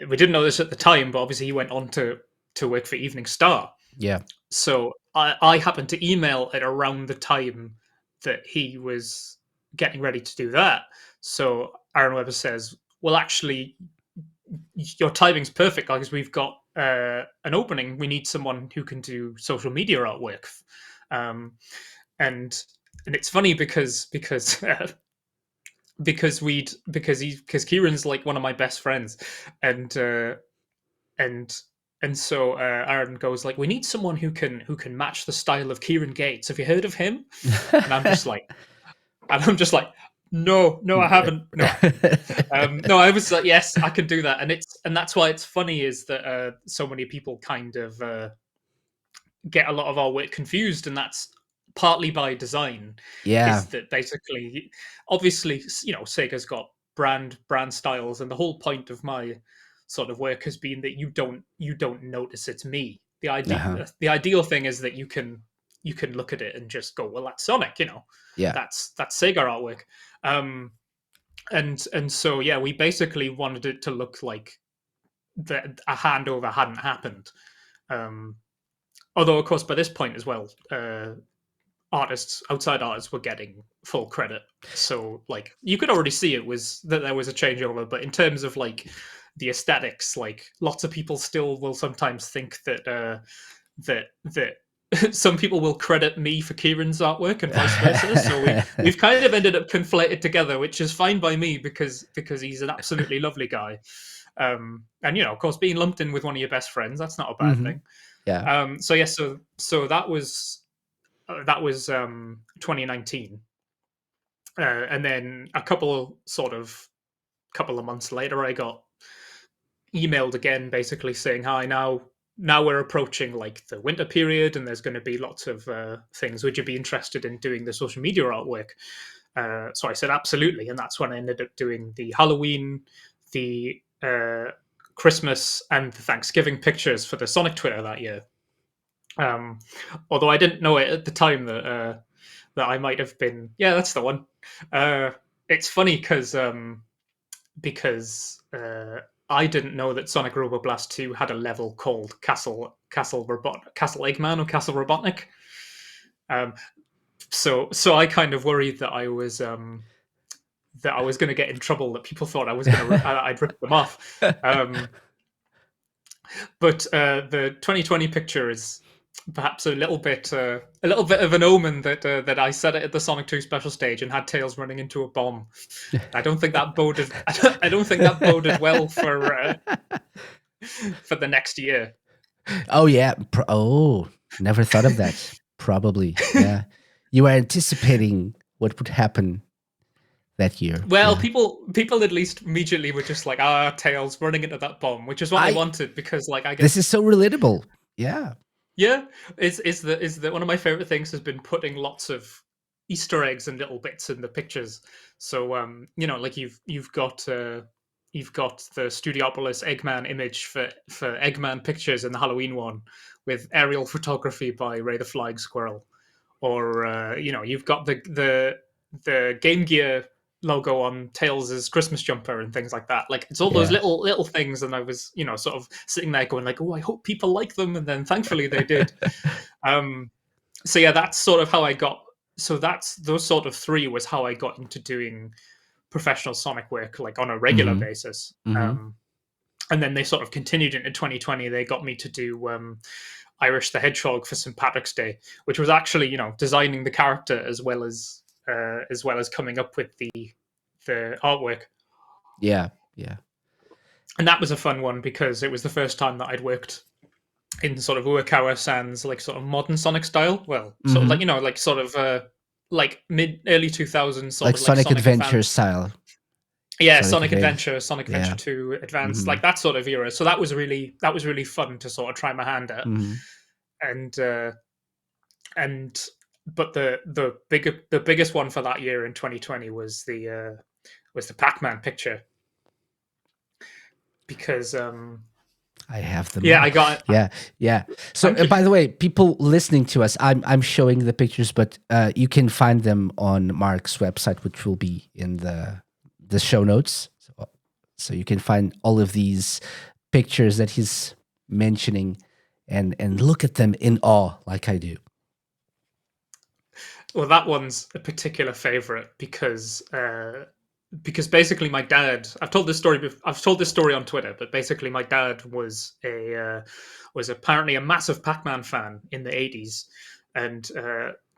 we didn't know this at the time. But obviously, he went on to work for Evening Star, Yeah. so I happened to email at around the time that he was getting ready to do that. So Aaron Webber says, "Well, actually, your timing's perfect because we've got an opening. We need someone who can do social media artwork." Um, and it's funny because Kieran's like one of my best friends, and and so Aaron goes like, "We need someone who can match the style of Kieran Gates. Have you heard of him?" And I'm just like, no, no, I haven't. No, no, I was like, yes, I can do that, and that's why it's funny is that so many people kind of get a lot of our work confused, and that's partly by design. Yeah. Is that basically, obviously, Sega's got brand styles, and the whole point of my sort of work has been that you don't notice it's me. The idea, Uh-huh. the ideal thing is that you can look at it and just go, well, that's Sonic, Yeah. that's Sega artwork. Um, and so yeah, we basically wanted it to look like that a handover hadn't happened. Um, Although, of course, by this point as well, outside artists, were getting full credit. So, like, you could already see it was that there was a changeover. But in terms of like the aesthetics, like, lots of people still will sometimes think that some people will credit me for Kieran's artwork and vice versa. So we've kind of ended up conflated together, which is fine by me because he's an absolutely lovely guy. And of course, being lumped in with one of your best friends, that's not a bad Hmm. thing. Yeah. So yes, so that was 2019, and then a couple of months later, I got emailed again, basically saying, "Hi, now we're approaching like the winter period, and there's going to be lots of things. Would you be interested in doing the social media artwork?" So I said absolutely, and that's when I ended up doing the Halloween, the Christmas, and the Thanksgiving pictures for the Sonic Twitter that year. Um, Although I didn't know it at the time that I might have been. Yeah, that's the one. Uh, it's funny because I didn't know that Sonic Roboblast 2 had a level called Castle Eggman or Castle Robotnik. Um, so I kind of worried that I was going to get in trouble. That people thought I'd rip them off. But the 2020 picture is perhaps a little bit of an omen that I said it at the Sonic 2 special stage and had Tails running into a bomb. I don't think that boded. I don't think that boded well for the next year. Oh yeah. Oh, never thought of that. Probably. Yeah. You were anticipating what would happen that year. Well, Yeah. people at least immediately were just like, ah, Tails running into that bomb, which is what I I wanted because, like, I This is guess, so relatable. Yeah. yeah, is the one of my favorite things has been putting lots of Easter eggs and little bits in the pictures. So, like you've got the Studiopolis Eggman image for Eggman pictures in the Halloween one with aerial photography by Ray the Flying Squirrel, or you've got the Game Gear logo on Tails's Christmas jumper and things like that. Like, it's all those Yeah. little things, and I was sort of sitting there going like, oh, I hope people like them, and then thankfully they did. Um, so yeah, that's sort of how I got. So that's those sort of three was how I got into doing professional Sonic work like on a regular Mm-hmm. basis. Mm-hmm. And then they sort of continued into 2020. They got me to do Irish the Hedgehog for St. Patrick's Day, which was actually designing the character as well as coming up with the artwork. Yeah. Yeah. And that was a fun one because it was the first time that I'd worked in sort of Uekawa Sans like sort of modern Sonic style. Well, sort of Mm-hmm. like like sort of like mid early 2000s sort Like of like Sonic Sonic Adventure Advance. style. Yeah, Sonic Sonic Adventure. Adventure, Sonic Adventure Yeah. 2 Advanced, Mm-hmm. like that sort of era. So that was really fun to sort of try my hand at. Mm-hmm. And and but the biggest one for that year in 2020 was the Pac-Man picture because I have them yeah, all. I got Yeah, yeah. So, I'm just by the way, people listening to us, I'm showing the pictures, but you can find them on Mark's website, which will be in the show notes. So you can find all of these pictures that he's mentioning, and look at them in awe, like I do. well, that one's a particular favorite because basically my dad, I've told this story on Twitter, but basically my dad was apparently a massive Pac-Man fan in the 80s, and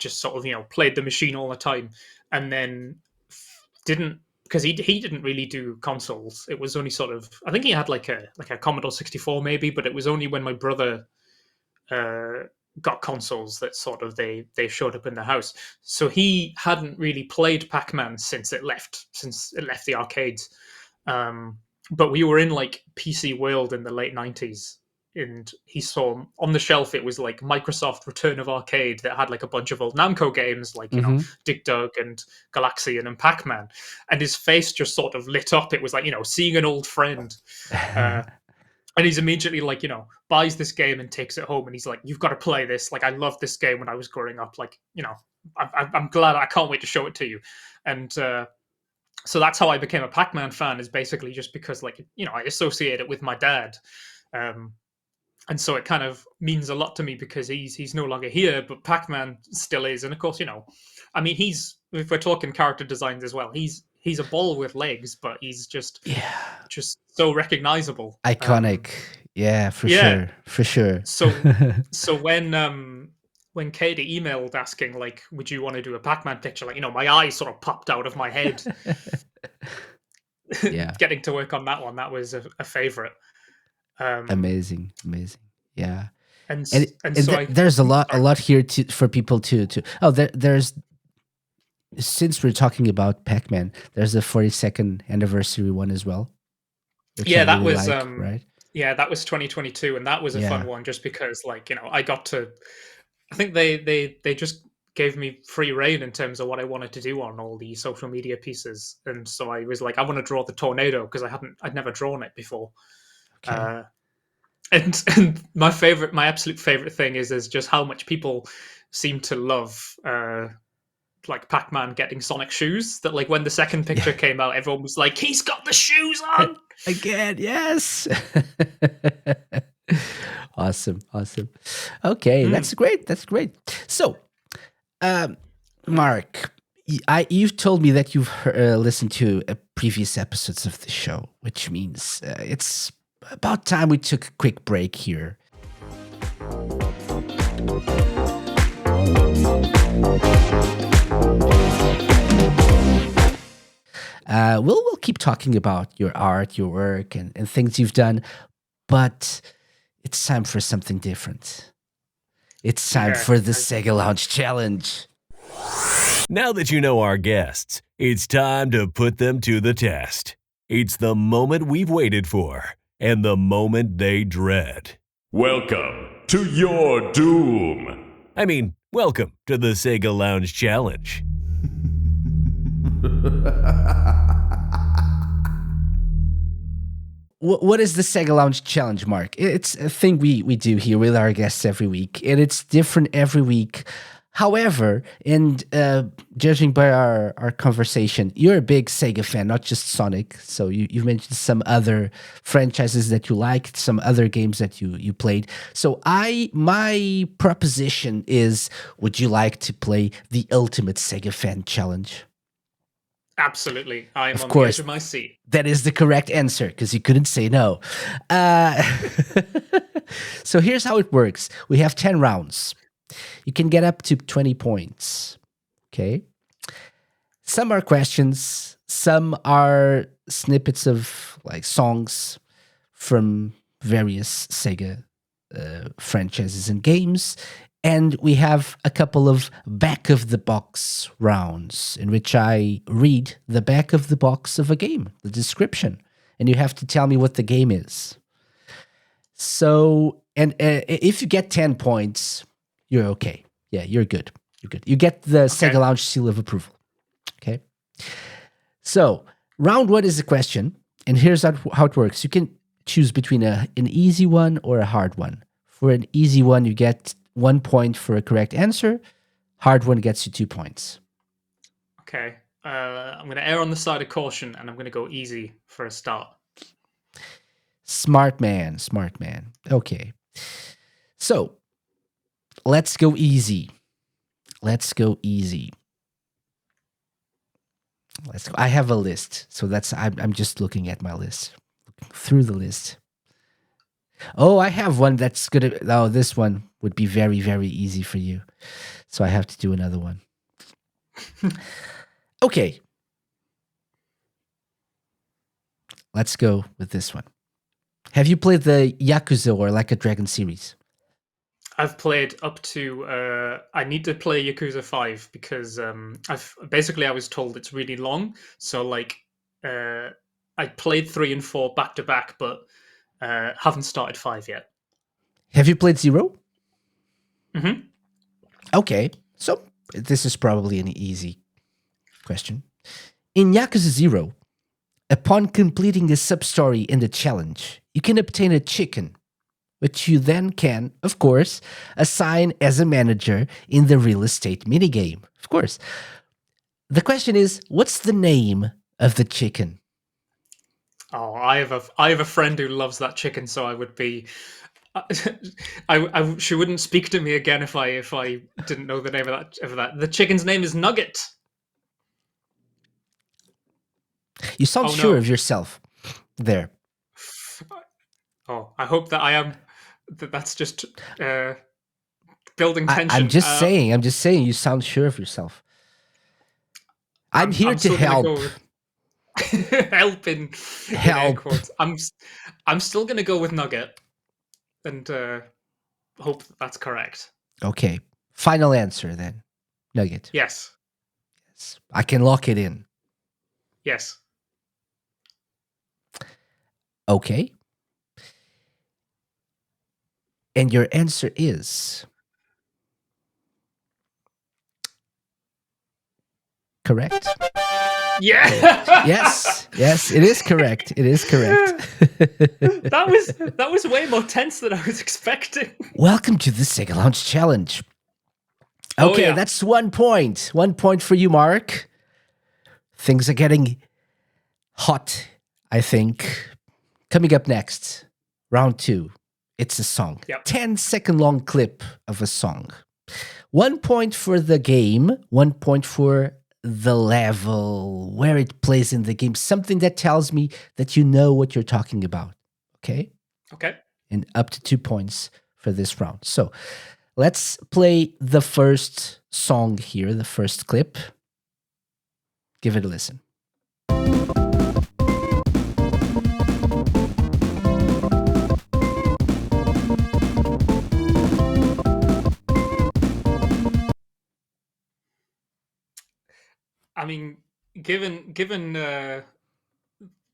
just sort of played the machine all the time, and then didn't, because he didn't really do consoles. It was only sort of, I think he had like a Commodore 64 maybe, but it was only when my brother uh, got consoles that sort of they showed up in the house. So he hadn't really played Pac-Man since it left the arcades. Um, but we were in like PC World in the late 90s, and he saw on the shelf it was like Microsoft Return of Arcade that had like a bunch of old Namco games like Mm-hmm. Dig Dug and Galaxian and Pac-Man, and his face just sort of lit up. It was like seeing an old friend. Uh, and he's immediately like buys this game and takes it home, and he's like, you've got to play this, like I loved this game when I was growing up, like I'm glad, I can't wait to show it to you. And so that's how I became a Pac-Man fan, is basically just because like I associate it with my dad. um and so it kind of means a lot to me because he's no longer here, but Pac-Man still is. And of course, I mean, if we're talking character designs as well, he's a ball with legs, but he's just Yeah, just so recognizable. iconic. Yeah, for Yeah. sure, for sure. So when Katie emailed asking like, would you want to do a Pac-Man picture, like my eyes sort of popped out of my head. Yeah, Getting to work on that one, that was a favorite. Um, amazing, amazing. Yeah. and and and and so I there's a lot sorry. here for people to there's, since we're talking about Pac-Man, there's a 42nd anniversary one as well, which I Yeah, that really was like, right? yeah, that was 2022, and that was a fun Yeah. one just because like I got to, I think they just gave me free reign in terms of what I wanted to do on all the social media pieces, and so I was like, I want to draw the tornado because I'd never drawn it before. Okay. uh and my absolute favorite thing is just how much people seem to love like Pac-Man getting Sonic shoes. That like when the second Yeah. picture came out, everyone was like, he's got the shoes on. Again, yes. Awesome, awesome. Okay, Mm. that's great. That's great. So, um, Mark, you've told me that you've listened to previous episodes of the show, which means it's about time we took a quick break here. We'll keep talking about your art, your work, and things you've done, but it's time for something different. It's time Yeah, for the SEGA Lounge Challenge. Now that you know our guests, it's time to put them to the test. It's the moment we've waited for and the moment they dread. Welcome to your doom. I mean, welcome to the SEGA Lounge Challenge. What is the Sega Lounge Challenge, Mark? It's a thing we do here with our guests every week, and it's different every week. However, and judging by our conversation, you're a big Sega fan, not just Sonic. So you've mentioned some other franchises that you liked, some other games that you played. So my proposition is, would you like to play the Ultimate Sega Fan Challenge? Absolutely. I am Of on course. the edge of my seat. That is the correct answer because you couldn't say no. So here's how it works. We have 10 rounds. You can get up to 20 points. Okay. Some are questions, some are snippets of like songs from various Sega franchises and games. And we have a couple of back of the box rounds in which I read the back of the box of a game, the description, and you have to tell me what the game is. So, and if you get 10 points, you're okay. Yeah, you're good. You're good. You get the Sega Lounge seal of approval. Okay. So, round one is a question, and here's how it works. You can choose between an easy one or a hard one. For an easy one, you get 1 point for a correct answer. Hard one gets you 2 points. Okay. I'm going to err on the side of caution, and I'm going to go easy for a start. Smart man, smart man. Okay. So, let's go easy. Let's go easy. Let's go. I have a list. So I'm just looking at my list. Looking through the list. Oh, I have one that's gonna. Oh, this one would be very, very easy for you. So I have to do another one. Okay. Let's go with this one. Have you played the Yakuza or Like a Dragon series? I've played up to. I need to play Yakuza 5 because I was told it's really long. So I played 3 and 4 back to back, but haven't started 5 yet. Have you played 0? Mm-hmm. Okay, so this is probably an easy question. In Yakuza 0, upon completing a sub-story in the challenge, you can obtain a chicken, which you then can, of course, assign as a manager in the real estate minigame. Of course. The question is, what's the name of the chicken? Oh, I have a friend who loves that chicken, so I would be. She wouldn't speak to me again if I didn't know the name of that. The chicken's name is Nugget. You sound sure of yourself there. Oh, I hope that I am. That's just building tension. I'm just saying. You sound sure of yourself. I'm here to help. Help in air quotes. I'm still gonna go with Nugget, and hope that's correct. Okay, final answer then. Nugget. Yes. Yes, I can lock it in. Yes. Okay. And your answer is correct. Yeah. Yes, it is correct. It is correct. that was way more tense than I was expecting. Welcome to the Sega Lounge Challenge. Okay, that's 1 point. 1 point for you, Mark. Things are getting hot, I think. Coming up next, round 2. It's a song. Yep. 10-second long clip of a song. 1 point for the game, 1 point for the level, where it plays in the game. Something that tells me that you know what you're talking about. Okay? Okay. And up to 2 points for this round. So let's play the first song here, the first clip. Give it a listen. I mean, given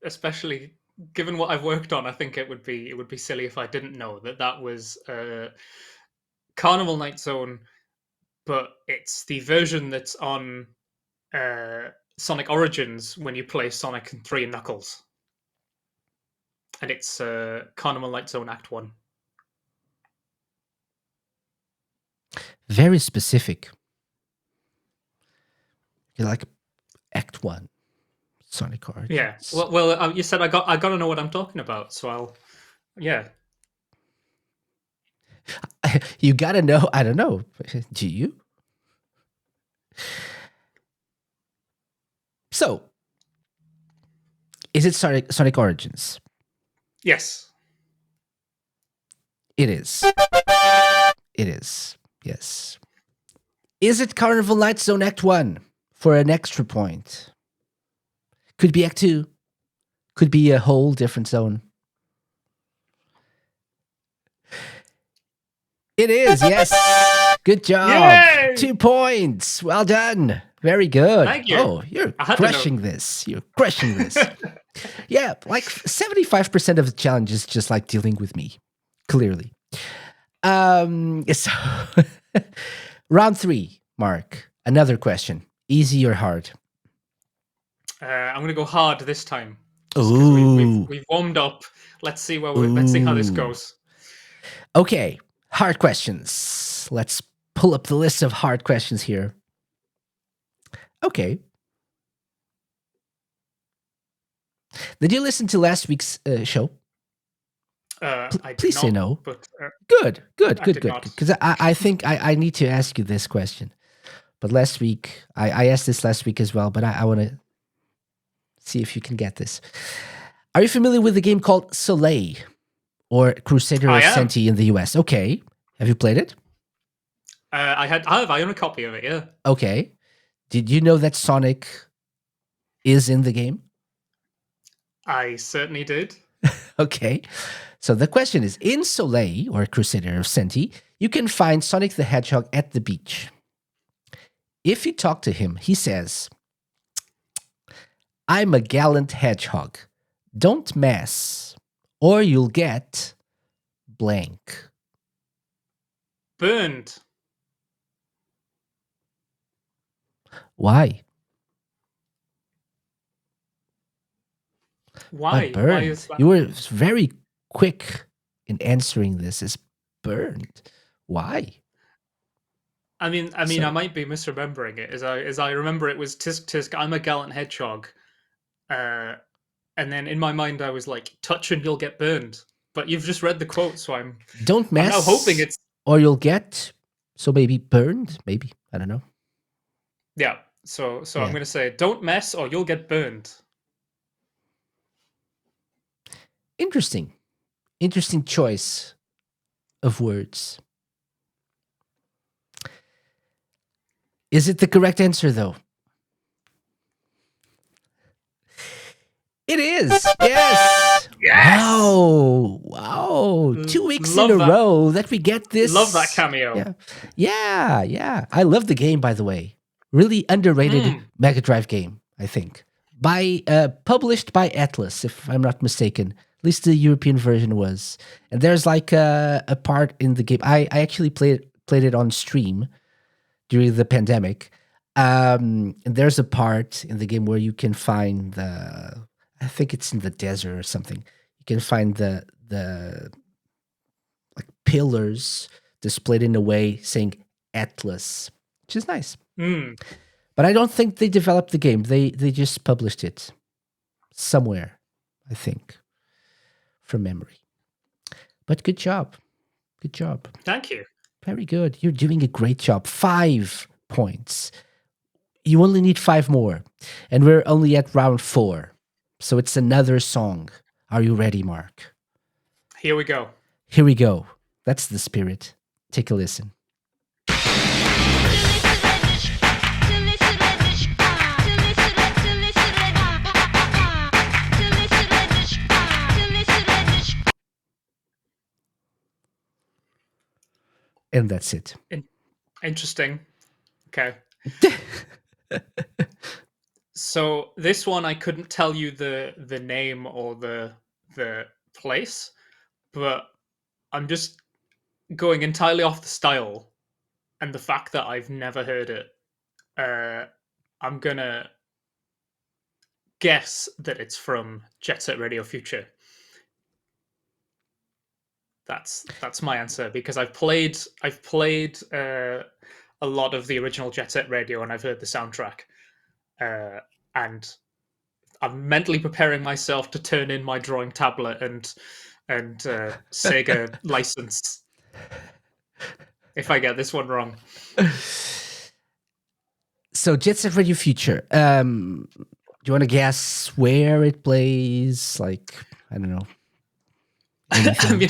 especially given what I've worked on, I think it would be silly if I didn't know that was Carnival Night Zone, but it's the version that's on uh, Sonic Origins when you play Sonic and Three and Knuckles, and it's Carnival Night Zone Act One. Very specific. You're like Act 1, Sonic Origins. Yeah. Well, you said I got to know what I'm talking about, so I'll. Yeah. You gotta know. I don't know. Do you? So, is it Sonic Origins? Yes. It is. It is. Yes. Is it Carnival Night Zone Act 1 for an extra point? Could be Act 2. Could be a whole different zone. It is, yes. Good job. Yay! 2 points. Well done. Very good. Thank you. Oh, you're I had to know. crushing this. You're crushing this. Yeah, like 75% of the challenge is just like dealing with me, clearly. So round 3, Mark. Another question. Easy or hard? I'm gonna go hard this time. Just 'cause we've warmed up. Let's see let's see how this goes. Okay, hard questions. Let's pull up the list of hard questions here. Okay. Did you listen to last week's show? I did Please say not, no. But Good. I did not. Because I think I need to ask you this question. But last week, I asked this last week as well, but I want to see if you can get this. Are you familiar with the game called Soleil or Crusader I of am. Senti in the US? Okay. Have you played it? I own a copy of it. Yeah. Okay. Did you know that Sonic is in the game? I certainly did. Okay. So the question is, in Soleil, or Crusader of Senti, you can find Sonic the Hedgehog at the beach. If you talk to him, he says, "I'm a gallant hedgehog. Don't mess, or you'll get blank." Burned. Why? Why? Why Burned? is that? You were very quick in answering this. It's burned. Why? I mean, So- I might be misremembering it. As I remember, it was tisk tisk. I'm a gallant hedgehog. And then in my mind, I was like, touch and you'll get burned. But you've just read the quote, so Don't mess, now hoping it's or you'll get, so maybe burned, maybe. I don't know. yeah. So Yeah. I'm gonna say, don't mess or you'll get burned. Interesting choice of words. Is it the correct answer, though? It is. Yes. Yes! Wow. 2 weeks Love in a that. row that we get this. Love that cameo. Yeah. I love the game, by the way. Really underrated Mega Drive game, I think. Published by Atlas, if I'm not mistaken. At least the European version was. And there's like a part in the game. I actually played it on stream during the pandemic. And there's a part in the game where you can find I think it's in the desert or something. You can find the like pillars displayed in a way saying Atlas, which is nice. Mm. But I don't think they developed the game. They just published it somewhere, I think, from memory. But good job. Good job. Thank you. Very good. You're doing a great job. 5 points. You only need 5 more. And we're only at round 4. So it's another song. Are you ready, Mark? Here we go. Here we go. That's the spirit. Take a listen. And that's it. Interesting. Okay. So this one I couldn't tell you the name or the place, but I'm just going entirely off the style and the fact that I've never heard it. I'm gonna guess that it's from Jet Set Radio Future. That's my answer because I've played a lot of the original Jet Set Radio and I've heard the soundtrack, and I'm mentally preparing myself to turn in my drawing tablet and Sega license if I get this one wrong. So Jet Set Radio Future. Do you want to guess where it plays? Like, I don't know. Anything?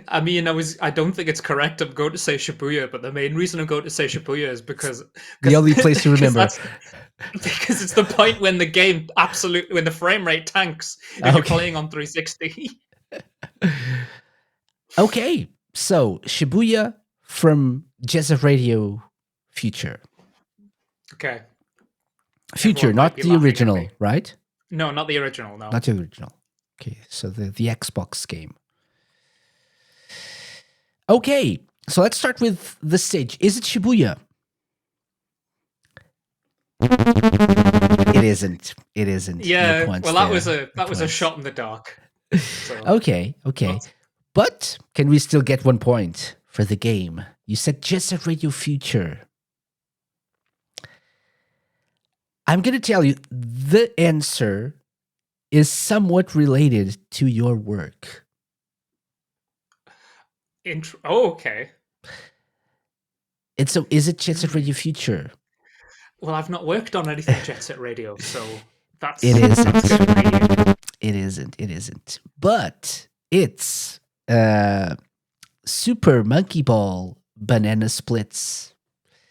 I don't think it's correct. I'm going to say Shibuya, but the main reason I'm going to say Shibuya is because The only place to remember. because it's the point when the game when the frame rate tanks if you're Okay. playing on 360. Okay, so Shibuya from Jet Set Radio Future. Okay. Future, Everyone might not be the laughing at original, me. right? No, not the original. No. Not the original. Okay, so the Xbox game. Okay, so let's start with the stage. Is it Shibuya? It isn't. It isn't. No Yeah. points Well, that there. was No a points. shot in the dark. So, Okay. well, But can we still get 1 point for the game? You said Jet Set Radio Future. I'm going to tell you the answer is somewhat related to your work. okay. And so is it Jet Set Radio Future? Well, I've not worked on anything Jet Set Radio, so that's It isn't. that's good for me. It isn't. It isn't. But it's Super Monkey Ball Banana Splits.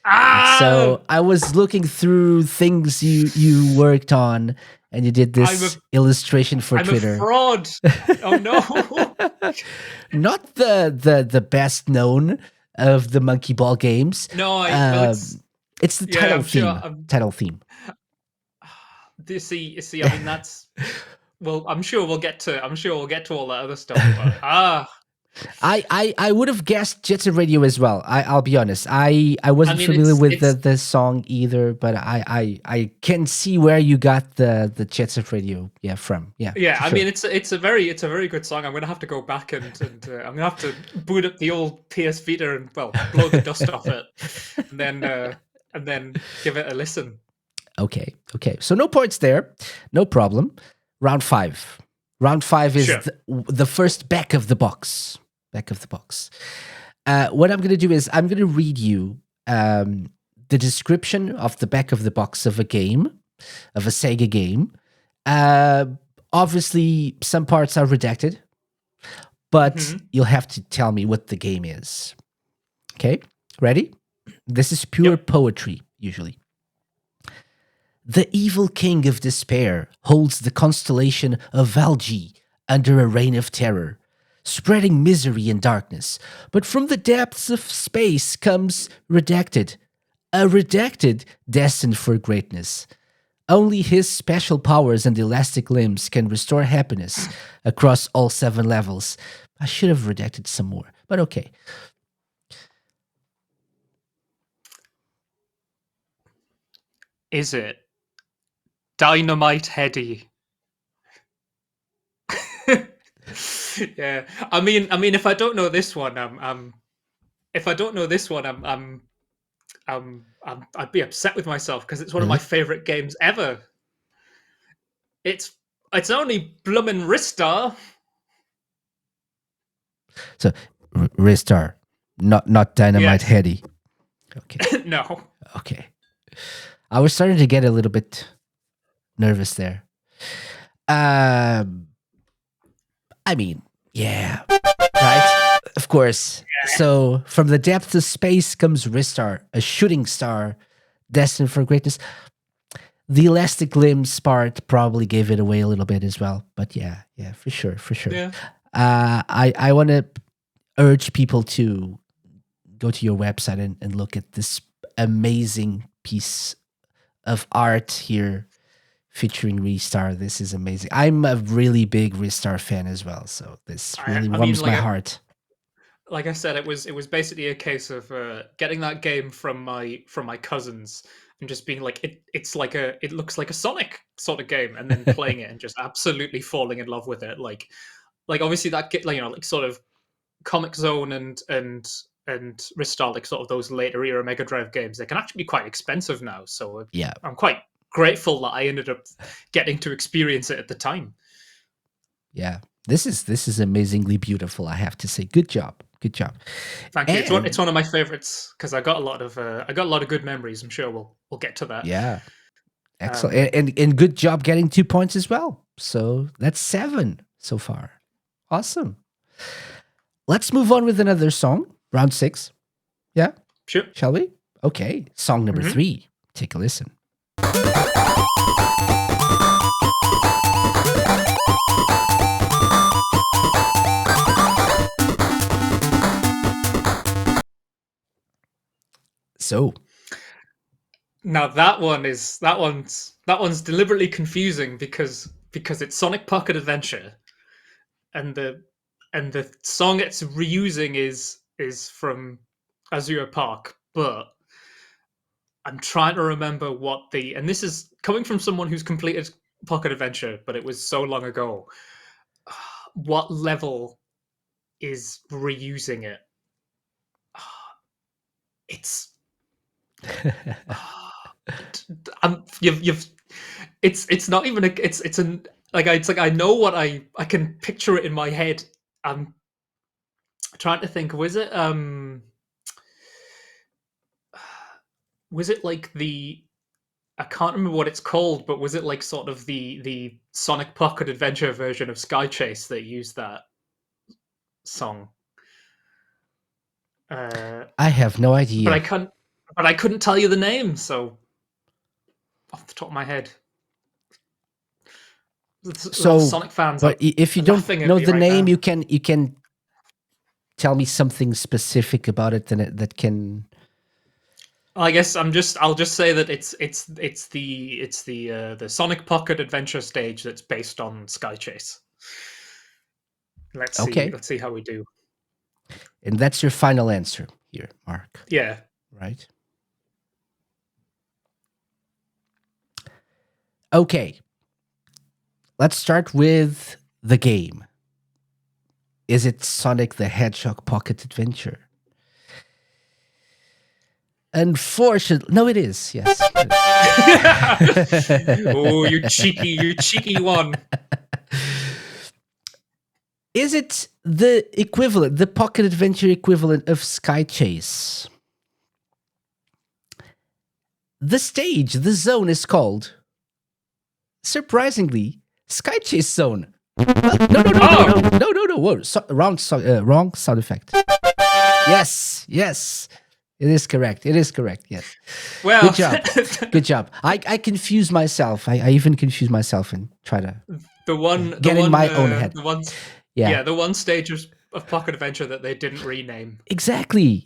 Ah! So I was looking through things you worked on, and you did this illustration for I'm Twitter. a fraud. Oh no. Not the best known of the Monkey Ball games. No, it's the yeah, title I'm sure theme. Title theme. You see, I mean that's well, I'm sure we'll get to all that other stuff. But, I would have guessed Jet Set Radio as well. I'll be honest. I wasn't familiar with the song either, but I can see where you got the Jet Set Radio from. Yeah. yeah. I sure. mean, it's a very good song. I'm gonna have to go back and I'm gonna have to boot up the old PS Vita and blow the dust off it, and then give it a listen. Okay. So no points there. No problem. Round 5. Round 5 is Sure. the first back of the box. What I'm going to do is I'm going to read you the description of the back of the box of a game, of a Sega game. Obviously, some parts are redacted, but you'll have to tell me what the game is. Okay, ready? This is pure poetry, usually. The evil king of despair holds the constellation of Valgi under a reign of terror, spreading misery and darkness. But from the depths of space comes Redacted, a Redacted destined for greatness. Only his special powers and elastic limbs can restore happiness across all 7 levels. I should have redacted some more, but okay. Is it Dynamite Heady? Yeah, I mean, if I don't know this one, I'd be upset with myself because it's one of my Really? favorite games ever. It's only bloomin' Ristar. So, Ristar, not Dynamite Yes. Heady. Okay. No. Okay. I was starting to get a little bit nervous there. I mean, yeah. Right? Of course. So, from the depths of space comes Ristar, a shooting star destined for greatness. The elastic limbs part probably gave it away a little bit as well. But yeah, for sure. Yeah. I want to urge people to go to your website and look at this amazing piece of art here. featuring Ristar. This is amazing. I'm a really big Ristar fan as well, so this really I mean, warms my heart. like I said, it was basically a case of getting that game from my cousins and just being like, it looks like a Sonic sort of game, and then playing it and just absolutely falling in love with it. Like obviously that like like sort of Comic Zone and Ristar, like sort of those later era Mega Drive games, they can actually be quite expensive now. So Yeah. I'm quite grateful that I ended up getting to experience it at the time. Yeah. This is amazingly beautiful, I have to say. Good job. Good job. Thank you. It's one of my favorites because I got a lot of good memories. I'm sure we'll get to that. Yeah. Excellent. And good job getting 2 points as well. So that's 7 so far. Awesome. Let's move on with another song. Round 6. Yeah? Sure. Shall we? Okay. Song number 3. Take a listen. So Now that one's deliberately confusing because it's Sonic Pocket Adventure, and the song it's reusing is from Azure Park, but I'm trying to remember and this is coming from someone who's completed Pocket Adventure, but it was so long ago. What level is reusing it? It's you've it's not even it's an it's like I know what I can picture it in my head. I'm trying to think. Was it like the I can't remember what it's called, but was it like sort of the Sonic Pocket Adventure version of Sky Chase that used that song? I have no But idea. I couldn't tell you the name, so off the top of my head. So, Sonic fans but if you are don't laughing at know me the right name, now. you can tell me something specific about it that can. I guess I'll just say that it's the Sonic Pocket Adventure stage that's based on Sky Chase. Okay. Let's see how we do. And that's your final answer here, Mark. Yeah. Right? Okay. Let's start with the game. Is it Sonic the Hedgehog Pocket Adventure? Unfortunately, no, it is. Yes. Oh, you cheeky one. Is it the equivalent, the Pocket Adventure equivalent of Sky Chase? The stage, the zone is called, surprisingly, Sky Chase Zone. No. Whoa, wrong sound effect. Yes. It is correct. Yes. Well, Good job. I confuse myself. I even confuse myself and try to get in my own head. The one stage of Pocket Adventure that they didn't rename. Exactly.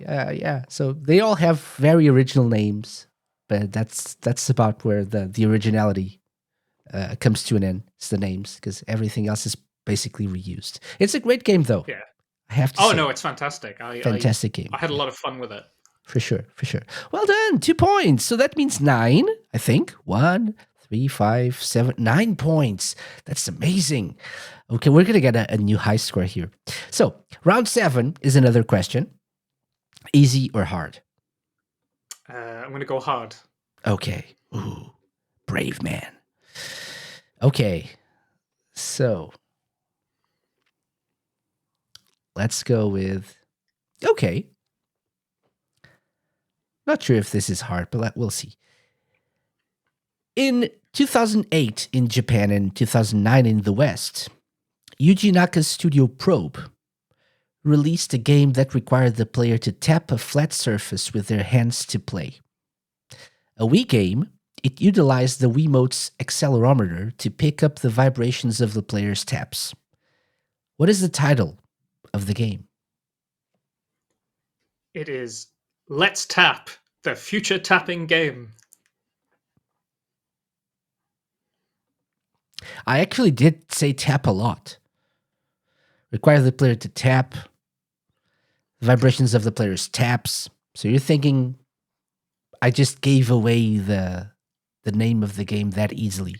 Yeah. So they all have very original names, but that's about where the originality comes to an end. It's the names, because everything else is basically reused. It's a great game, though. Yeah. I have to say. No, it's fantastic. Fantastic game. I had a lot of fun with it. For sure. Well done. 2 points. So that means 9, I think. 1, 3, 5, 7, 9 points. That's amazing. Okay, we're going to get a new high score here. So, round 7 is another question. Easy or hard? I'm going to go hard. Okay. Ooh, brave man. Okay. So, let's go with... Okay. Not sure if this is hard, but we'll see. In 2008 in Japan and 2009 in the West, Yuji Naka's studio Probe released a game that required the player to tap a flat surface with their hands to play. A Wii game, it utilized the Wiimote's accelerometer to pick up the vibrations of the player's taps. What is the title of the game? It is Let's Tap, the future tapping game. I actually did say tap a lot. Require the player to tap. Vibrations of the player's taps. So you're thinking I just gave away the name of the game that easily.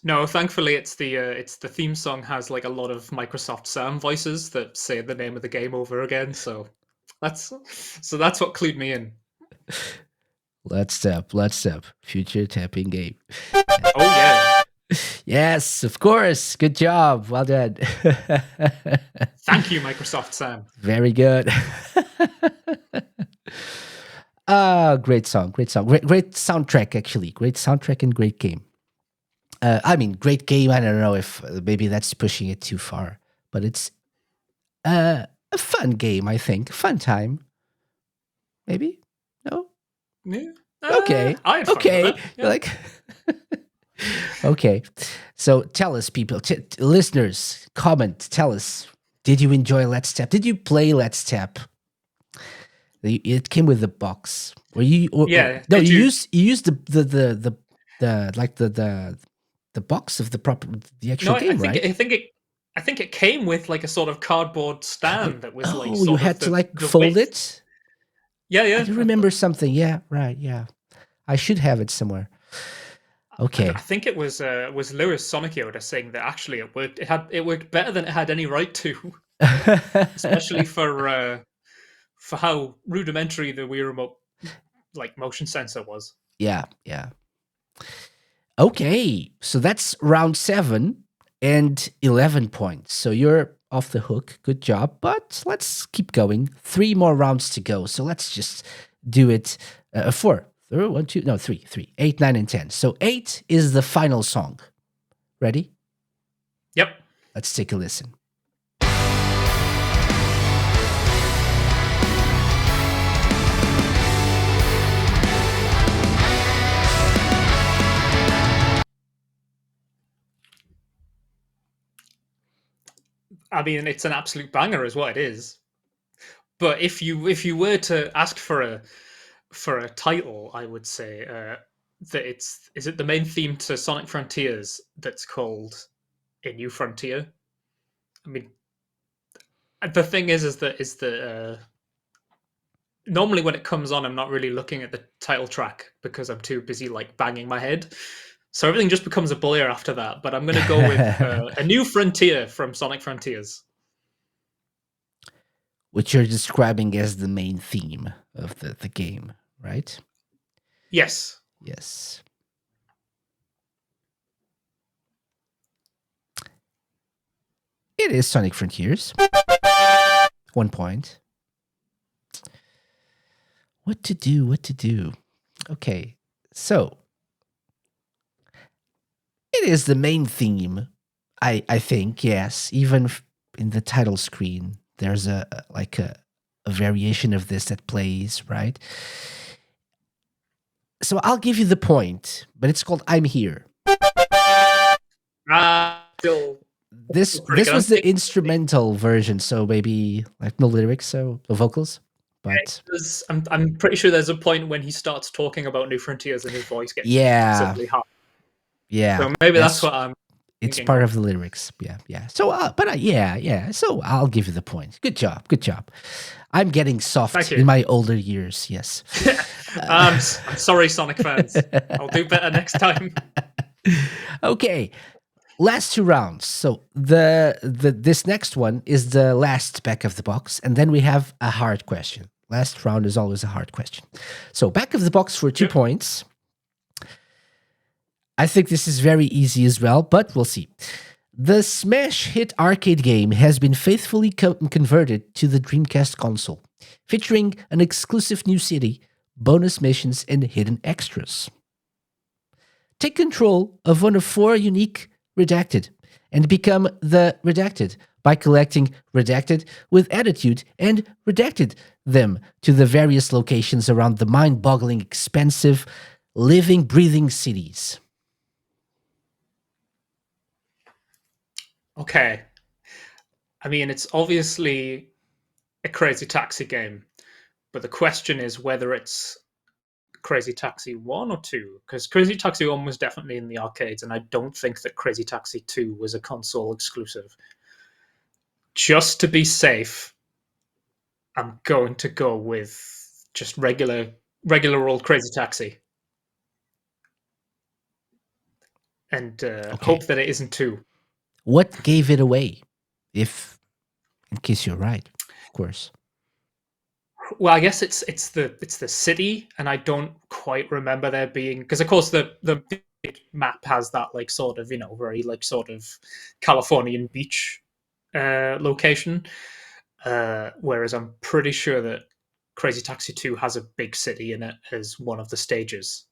No, thankfully it's the theme song has like a lot of Microsoft Sam voices that say the name of the game over again. That's that's what clued me in. Let's tap. Future tapping game. Oh yeah. Yes, of course. Good job. Well done. Thank you, Microsoft Sam. Very good. Great song. Great soundtrack, actually. Great soundtrack and great game. I mean, great game. I don't know if maybe that's pushing it too far, but it's a fun game, I think. Fun time. Maybe? No? Yeah. Okay. I had fun Okay. with it. You're Yeah. like, okay. So tell us, people, listeners, comment, tell us. Did you enjoy Let's Tap? Did you play Let's Tap? It came with the box. Or you? Yeah, no, did you you- used the like the box of the actual No, game, right? I think it came with like a sort of cardboard stand that was like Oh, you sort had of to like the fold width. it. Yeah, I yeah. do remember something. Yeah, right. Yeah, I should have it somewhere. Okay. I think it was Lewis Sonic Yoda saying that actually it worked. It worked better than it had any right to, especially for how rudimentary the Wii remote like motion sensor was. Yeah, yeah. Okay, so that's round 7 and 11 points. So you're off the hook. Good job. But let's keep going. 3 more rounds to go. So let's just do it. 4. 1, 2, no, 3, 3, 8, 9, and 10. So 8 is the final song. Ready? Yep. Let's take a listen. I mean, it's an absolute banger, is what it is. But if you were to ask for a title, I would say that is it the main theme to Sonic Frontiers that's called A New Frontier. I mean, the thing is that normally when it comes on, I'm not really looking at the title track because I'm too busy like banging my head. So everything just becomes a blur after that. But I'm going to go with A New Frontier from Sonic Frontiers. Which you're describing as the main theme of the game, right? Yes. Yes. It is Sonic Frontiers. 1 point. What to do? Okay, so it is the main theme, I think, yes. Even in the title screen, there's a variation of this that plays, right? So I'll give you the point, but it's called I'm Here. Still This pretty good. was the instrumental version, so maybe like no lyrics, so no vocals. But I'm pretty sure there's a point when he starts talking about New Frontiers and his voice gets yeah, massively high. yeah, So maybe that's what I'm it's thinking part of. of the lyrics. Yeah. So, yeah. So I'll give you the point. Good job. I'm getting soft Thank you. in my older years. Yes. I'm sorry, Sonic fans. I'll do better next time. Okay. Last 2 rounds. So this next one is the last back of the box, and then we have a hard question. Last round is always a hard question. So back of the box for 2 Yep. points. I think this is very easy as well, but we'll see. The smash hit arcade game has been faithfully converted to the Dreamcast console, featuring an exclusive new city, bonus missions, and hidden extras. Take control of one of 4 unique Redacted and become the Redacted by collecting Redacted with Attitude and Redacted them to the various locations around the mind-boggling expensive, living, breathing cities. Okay. I mean, it's obviously a Crazy Taxi game, but the question is whether it's Crazy Taxi 1 or 2, because Crazy Taxi 1 was definitely in the arcades, and I don't think that Crazy Taxi 2 was a console exclusive. Just to be safe, I'm going to go with just regular old Crazy Taxi, and Okay. hope that it isn't 2. What gave it away? If, in case you're right, of course. Well, I guess it's the city, and I don't quite remember there being, because of course the big map has that like sort of very like sort of Californian beach location, whereas I'm pretty sure that Crazy Taxi 2 has a big city in it as one of the stages.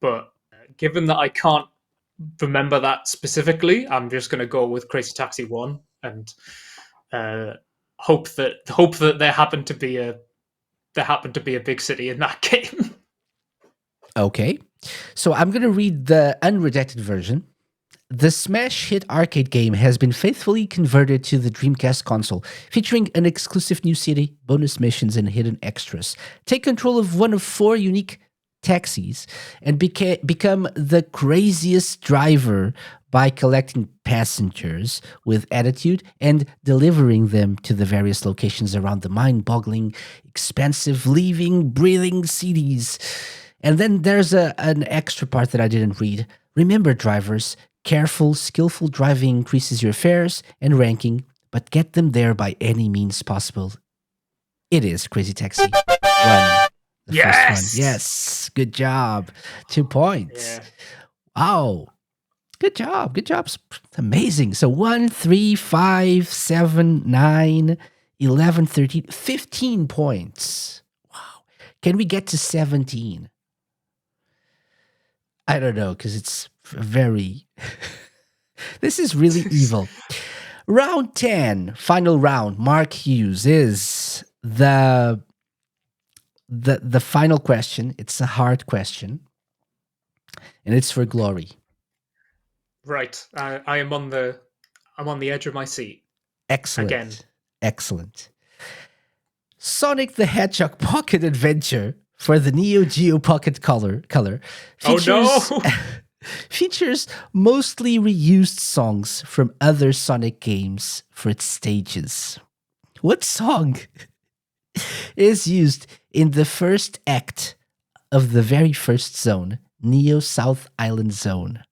But given that I can't remember that specifically, I'm just going to go with Crazy Taxi 1 and hope that there happened to be a big city in that game. Okay. So I'm going to read the unredacted version. The smash hit arcade game has been faithfully converted to the Dreamcast console, featuring an exclusive new city, bonus missions, and hidden extras. Take control of one of 4 unique taxis and become the craziest driver by collecting passengers with attitude and delivering them to the various locations around the mind-boggling, expensive, living, breathing cities. And then there's an extra part that I didn't read. Remember, drivers, careful, skillful driving increases your fares and ranking, but get them there by any means possible. It is Crazy Taxi 1. The first one. Yes. Good job. 2 points. Yeah. Wow. Good job. Good job. Amazing. So 1, 3, 5, 7, 9, 11, 13, 15 points. Wow. Can we get to 17? I don't know, because it's very. This is really evil. Round 10, final round. Mark Hughes is the final question. It's a hard question, and it's for glory. Right. I'm on the edge of my seat. Excellent. Again. Excellent. Sonic the Hedgehog Pocket Adventure for the Neo Geo Pocket Color features, Oh no! features mostly reused songs from other Sonic games for its stages. What song is used in the first act of the very first zone, Neo South Island Zone?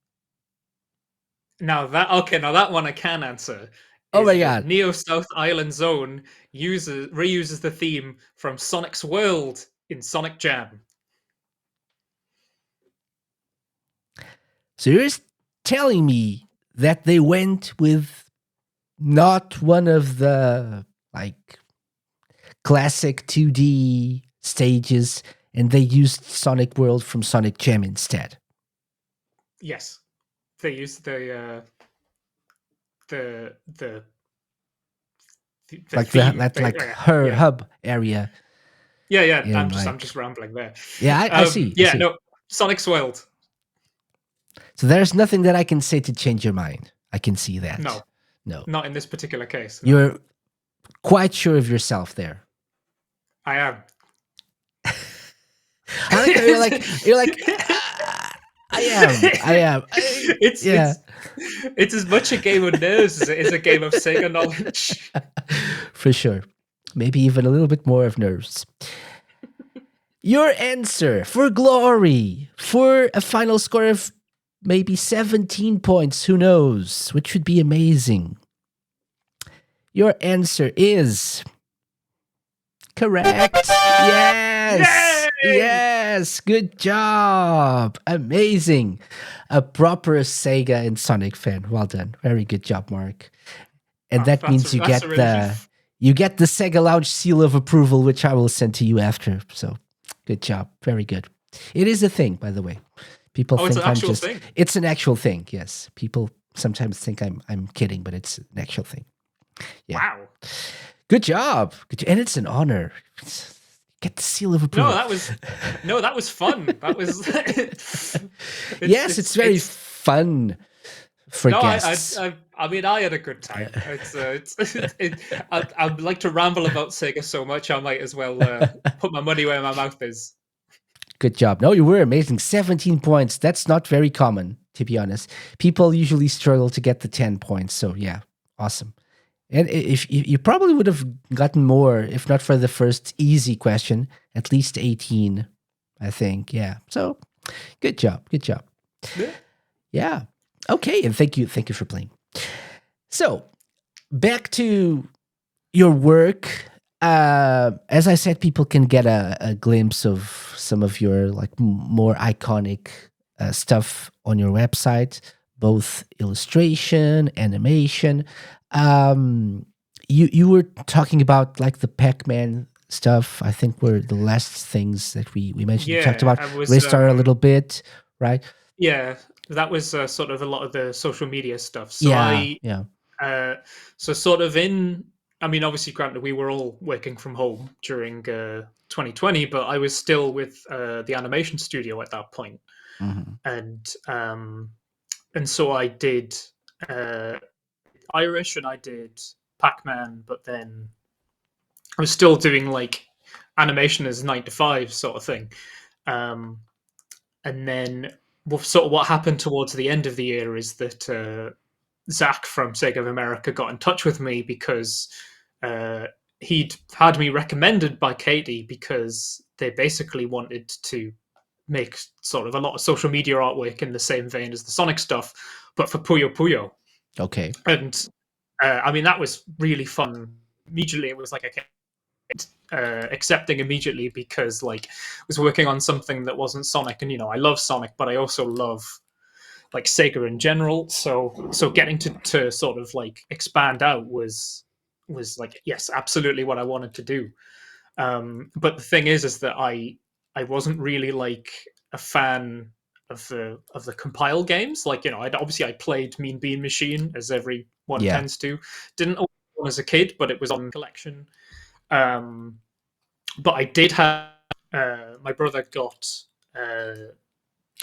Now that one I can answer. Oh my Is that god. Neo South Island Zone reuses the theme from Sonic's World in Sonic Jam. So you're telling me that they went with not one of the like classic 2D stages and they used Sonic World from Sonic Jam instead? Yes, they used the Like theme. that like her Yeah. hub area. Yeah. in I'm like, just rambling there. Yeah, I see. I Yeah, see. no, Sonic's World. So there's nothing that I can say to change your mind. I can see that. No, No. not in this particular case. No. You're quite sure of yourself there. I am. I like how you're like I am. It's as much a game of nerves as it is a game of Sega knowledge. For sure. Maybe even a little bit more of nerves. Your answer for glory, for a final score of maybe 17 points, who knows, which would be amazing. Your answer is correct. Yes. Yay! Yes. Good job. Amazing. A proper Sega and Sonic fan. Well done. Very good job, Mark. And that means you get the Sega Lounge seal of approval, which I will send to you after. So good job. Very good. It is a thing, by the way. People think it's an I'm actual just. thing? It's an actual thing. Yes. People sometimes think I'm kidding, but it's an actual thing. Yeah. Wow. Good job. And it's an honor. Get the seal of approval. No, that was fun. That was. It's very fun for guests. I mean, I had a good time. I'd like to ramble about Sega so much, I might as well put my money where my mouth is. Good job. No, you were amazing. 17 points. That's not very common, to be honest. People usually struggle to get the 10 points. So, yeah, awesome. And if you probably would have gotten more if not for the first easy question, at least 18, I think. Yeah. So, good job. Good job. Yeah. Yeah. Okay, and thank you for playing. So, back to your work. As I said, people can get a glimpse of some of your like more iconic stuff on your website, both illustration, animation. You were talking about like the Pac-Man stuff. I think were the last things that we mentioned. You talked Yeah, about I was. Ristar a little bit, right? Yeah, that was sort of a lot of the social media stuff. So Yeah, yeah. so sort of in. I mean, obviously, granted, we were all working from home during 2020, but I was still with the animation studio at that point, Mhm. and so I did uh, Irish and I did Pac-Man, but then I was still doing like animation as 9 to 5 sort of thing. Um, and then sort of what happened towards the end of the year is that Zach from Sega of America got in touch with me because uh, he'd had me recommended by Katie because they basically wanted to make sort of a lot of social media artwork in the same vein as the Sonic stuff, but for Puyo Puyo. Okay. And I mean, that was really fun. Immediately, it was like, okay, accepting immediately because like I was working on something that wasn't Sonic, and I love Sonic, but I also love like Sega in general. So getting to sort of like expand out was like, yes, absolutely what I wanted to do. But the thing is that I wasn't really like a fan of the compile games. Like I played Mean Bean Machine as everyone Yeah. tends to. Didn't always own as a kid, but it was on collection. Um, but I did have my brother got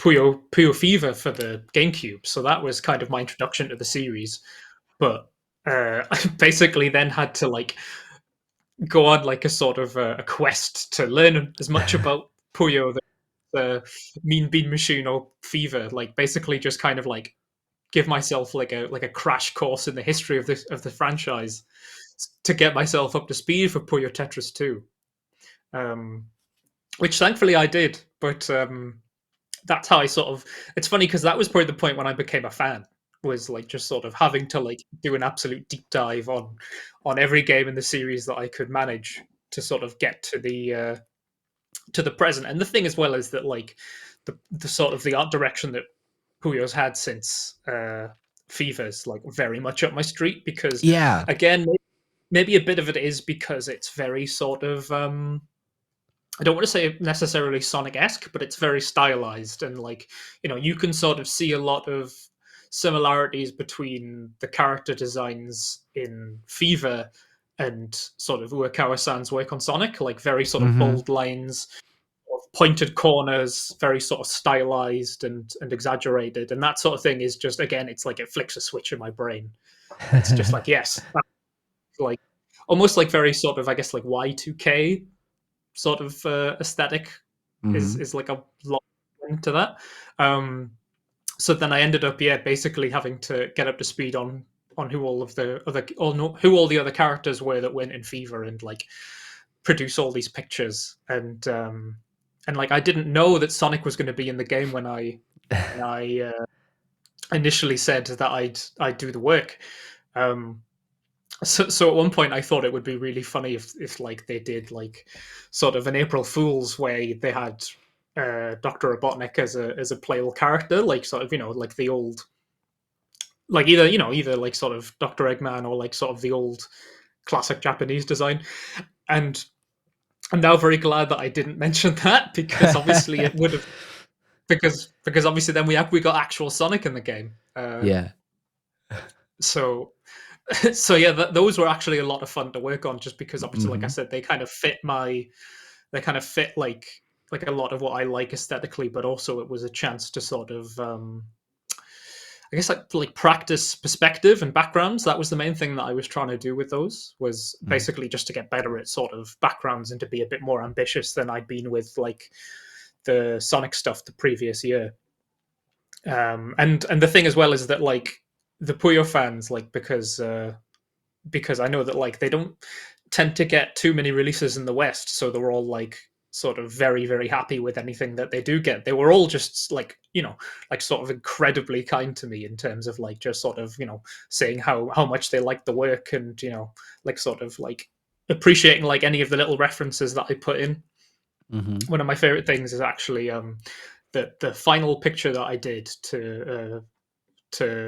Puyo Fever for the GameCube, so that was kind of my introduction to the series. But I basically then had to like go on like a sort of a quest to learn as much about Puyo, the Mean Bean Machine or Fever. Like basically just kind of like give myself like a crash course in the history of the franchise to get myself up to speed for Puyo Tetris 2. Um, which thankfully I did, but that's how I sort of. It's funny because that was probably the point when I became a fan. Was like just sort of having to like do an absolute deep dive on every game in the series that I could manage to sort of get to the present. And the thing as well is that like the sort of the art direction that Puyo's had since Fever's like very much up my street because Yeah. again maybe a bit of it is because it's very sort of I don't want to say necessarily Sonic-esque, but it's very stylized and like you can sort of see a lot of similarities between the character designs in Fever and sort of Uekawa-san's work on Sonic, like very sort of Mhm. bold lines, pointed corners, very sort of stylized and exaggerated, and that sort of thing is just again, it's like it flicks a switch in my brain. It's just like yes, that's like almost like very sort of I guess like Y2K sort of aesthetic Mhm. is like a lot into that. So then I ended up basically having to get up to speed on who all of the other or no, who all the other characters were that went in Fever and like produce all these pictures and like I didn't know that Sonic was going to be in the game when I initially said that I'd do the work. Um, so at one point I thought it would be really funny if like they did like sort of an April Fool's where they had Dr. Robotnik as a playable character, like sort of like the old like either like sort of Dr. Eggman or like sort of the old classic Japanese design. And I'm now very glad that I didn't mention that because obviously it would have because obviously then we got actual Sonic in the game. Yeah. So so yeah, those were actually a lot of fun to work on just because obviously like I Mhm. said they kind of fit like a lot of what I like aesthetically, but also it was a chance to sort of I guess like practice perspective and backgrounds. That was the main thing that I was trying to do with those was Mhm. basically just to get better at sort of backgrounds and to be a bit more ambitious than I'd been with like the Sonic stuff the previous year. And the thing as well is that like the Puyo fans, like because I know that like they don't tend to get too many releases in the West, so they're all like sort of very very happy with anything that they do get. They were all just like like sort of incredibly kind to me in terms of like just sort of saying how much they liked the work and like sort of like appreciating like any of the little references that I put in. Mm-hmm. One of my favorite things is actually the final picture that I did to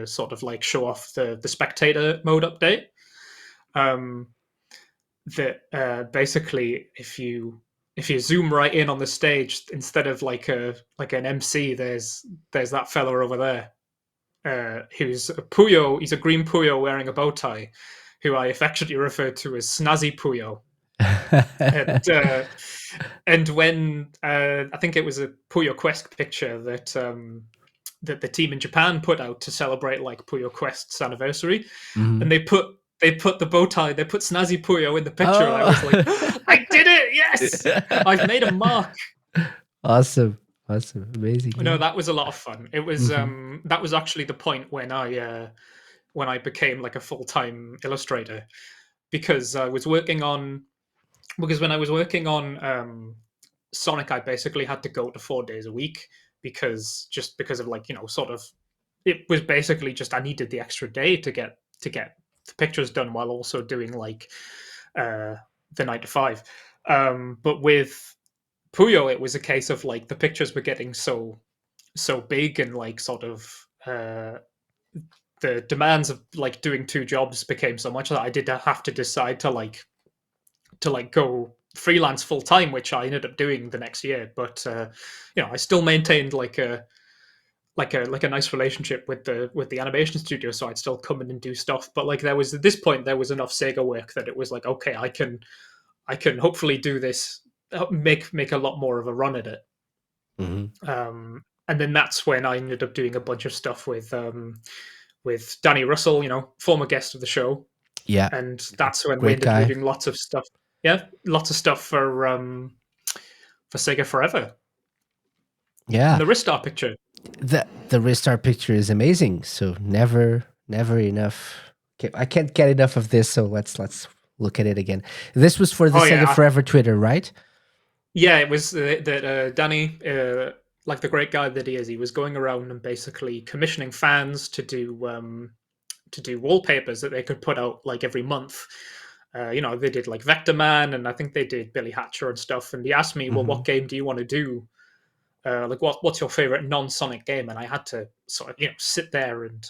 sort of like show off the spectator mode update. Um, that basically if you zoom right in on the stage instead of like an MC, there's that fella over there who's a Puyo. He's a green Puyo wearing a bow tie, who I affectionately refer to as Snazzy Puyo. And when I think it was a Puyo Quest picture that the team in Japan put out to celebrate like Puyo Quest's anniversary, Mhm. and they put the bow tie, they put Snazzy Puyo in the picture, and I was like, Oh. I did it! Yes, I've made a mark. Awesome. Awesome. Amazing. No, Yeah. that was a lot of fun. It was Mhm. that was actually the point when I became like a full-time illustrator, because I was working on because when I was working on Sonic, I basically had to go to 4 days a week because of like sort of it was basically just I needed the extra day to get the pictures done while also doing like uh, the 9 to 5. But with Puyo, it was a case of like the pictures were getting so big and like sort of the demands of like doing two jobs became so much that I did have to decide to go freelance full time, which I ended up doing the next year. But I still maintained like a nice relationship with the animation studio, so I'd still come in and do stuff. But like there was at this point there was enough Sega work that it was like, okay, I can hopefully do this, make a lot more of a run at it. Mhm. And then that's when I ended up doing a bunch of stuff with Danny Russell, former guest of the show, Yeah. and that's when we Great ended up guy. doing lots of stuff. Yeah, lots of stuff for Sega Forever Yeah. and the Ristar picture. The restart picture is amazing. So never enough. Okay, I can't get enough of this. So let's look at it again. This was for the Oh Sega yeah, Forever Twitter, right? yeah. It was that Danny, like the great guy that he is, he was going around and basically commissioning fans to do wallpapers that they could put out like every month. They did like Vector Man, and I think they did Billy Hatcher and stuff. And he asked me, "Well, Hmm. what game do you want to do? Like, what's your favorite non-Sonic game?" And I had to sort of sit there and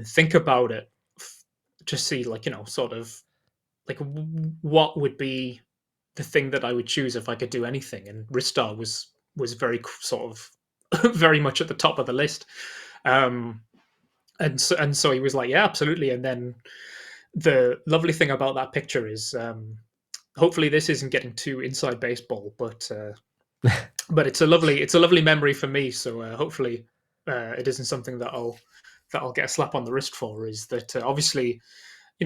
think about it to see like sort of like what would be the thing that I would choose if I could do anything. And Ristar was very sort of very much at the top of the list. Um, and so he was like, yeah, absolutely. And then the lovely thing about that picture is, hopefully this isn't getting too inside baseball, but it's a lovely memory for me. So hopefully it isn't something that I'll get a slap on the wrist for. Is that obviously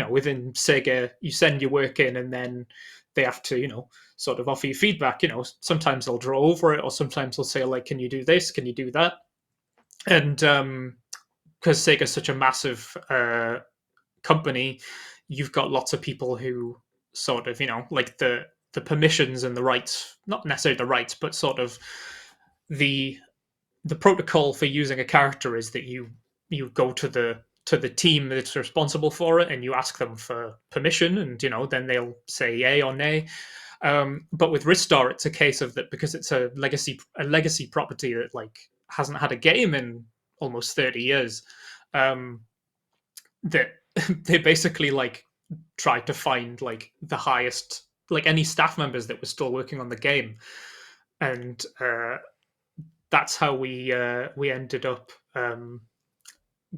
within Sega you send your work in and then they have to sort of offer you feedback. Sometimes they'll draw over it, or sometimes they'll say like, can you do this, can you do that? And because Sega's such a massive company, you've got lots of people who sort of like the permissions and the rights, not necessarily the rights, but sort of the the protocol for using a character is that you go to the team that's responsible for it and you ask them for permission, and then they'll say yay or nay. But with Ristar, it's a case of that because it's a legacy property that like hasn't had a game in almost 30 years. Um, that they basically like tried to find like the highest, like any staff members that were still working on the game, and that's how we ended up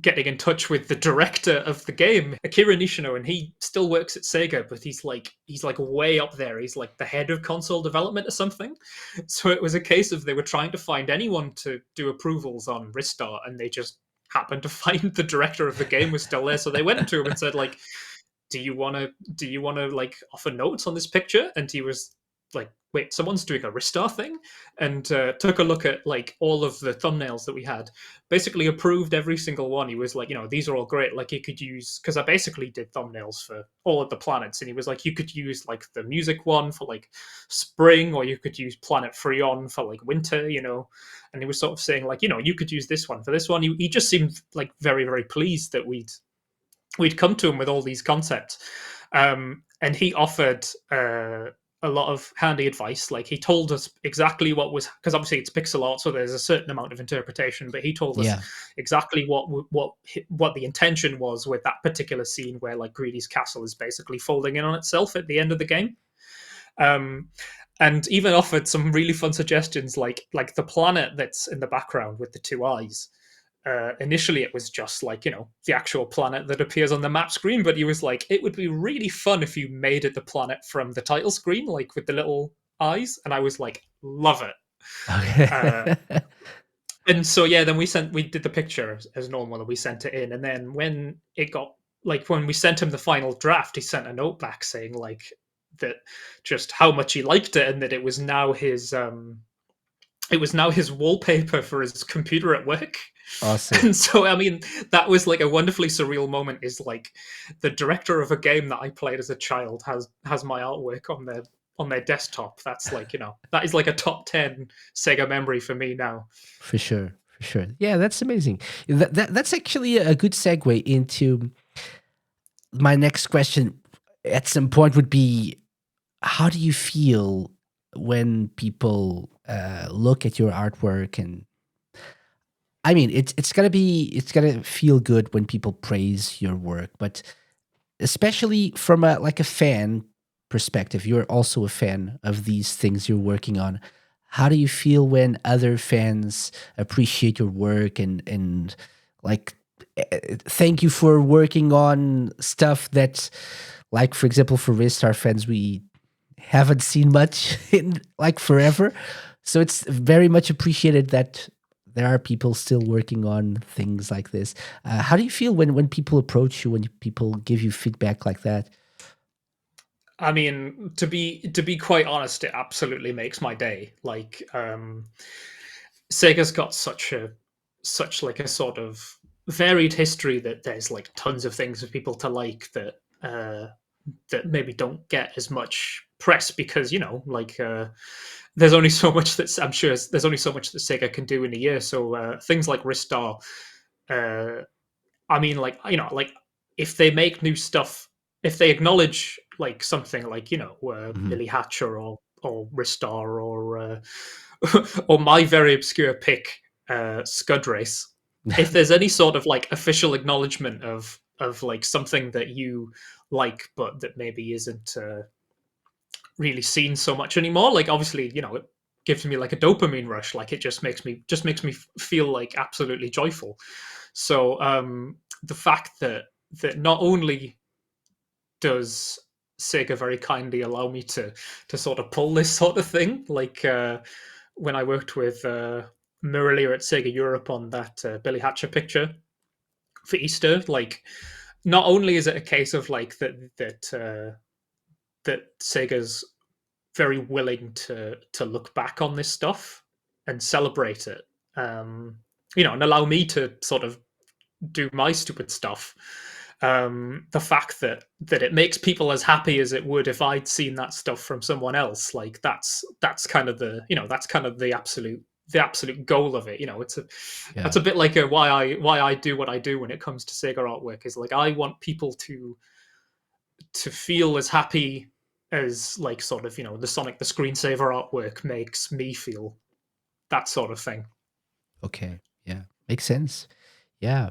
getting in touch with the director of the game, Akira Nishino, and he still works at Sega, but he's like way up there. He's like the head of console development or something. So it was a case of they were trying to find anyone to do approvals on Ristar, and they just happened to find the director of the game was still there. So they went to him and said like, do you want to like offer notes on this picture? And he was like, wait, someone's doing a Ristar thing, and took a look at like all of the thumbnails that we had. Basically, approved every single one. He was like, these are all great. Like, you could use, because I basically did thumbnails for all of the planets, and he was like, you could use like the music one for like spring, or you could use Planet Freon for like winter. And he was sort of saying like, you could use this one for this one. He just seemed like very, very pleased that we'd come to him with all these concepts. And he offered a lot of handy advice. Like, he told us exactly what was, because obviously it's pixel art, so there's a certain amount of interpretation. But he told us Yeah. exactly what the intention was with that particular scene, where like Greedy's castle is basically folding in on itself at the end of the game. And even offered some really fun suggestions, like the planet that's in the background with the two eyes. Initially it was just like the actual planet that appears on the map screen, but he was like, it would be really fun if you made it the planet from the title screen, like with the little eyes. And I was like, love it. Okay. And so yeah, then we did the picture as normal, and we sent it in. And then when it got, like, when we sent him the final draft, he sent a note back saying like that, just how much he liked it, and that it was now his wallpaper for his computer at work. Awesome. And so, I mean, that was like a wonderfully surreal moment. Is like the director of a game that I played as a child has my artwork on their desktop. That's like, that is like a top 10 Sega memory for me now. For sure. For sure. Yeah, that's amazing. That's actually a good segue into my next question. At some point would be, how do you feel when people look at your artwork? And I mean, it's gonna feel good when people praise your work, but especially from a fan perspective, you're also a fan of these things you're working on. How do you feel when other fans appreciate your work and like thank you for working on stuff that, like, for example, for Ristar fans, we haven't seen much in like forever. So it's very much appreciated that there are people still working on things like this. How do you feel when people approach you, when people give you feedback like that? I mean, to be quite honest, it absolutely makes my day. Like, Sega's got such like a sort of varied history, that there's like tons of things for people to like that maybe don't get as much press, because like there's only so much that I'm sure there's only so much that Sega can do in a year. So things like Ristar, uh, I mean, like, like, if they make new stuff, if they acknowledge like something like Mhm. Billy Hatcher or Ristar or or my very obscure pick, Scud Race. If there's any sort of like official acknowledgement of like something that you like, but that maybe isn't really seen so much anymore, like, obviously, it gives me like a dopamine rush. Like, it just makes me feel like absolutely joyful. So the fact that not only does Sega very kindly allow me to sort of pull this sort of thing, like when I worked with Murilia at Sega Europe on that Billy Hatcher picture for Easter, like, not only is it a case of like that Sega's very willing to look back on this stuff and celebrate it, and allow me to sort of do my stupid stuff. The fact that it makes people as happy as it would if I'd seen that stuff from someone else, like, that's kind of the absolute goal of it. That's Yeah. a bit like why I do what I do when it comes to Sega artwork, is like, I want people to feel as happy as, like, sort of, the Sonic the Screensaver artwork makes me feel, that sort of thing. Okay. Yeah. Makes sense. Yeah.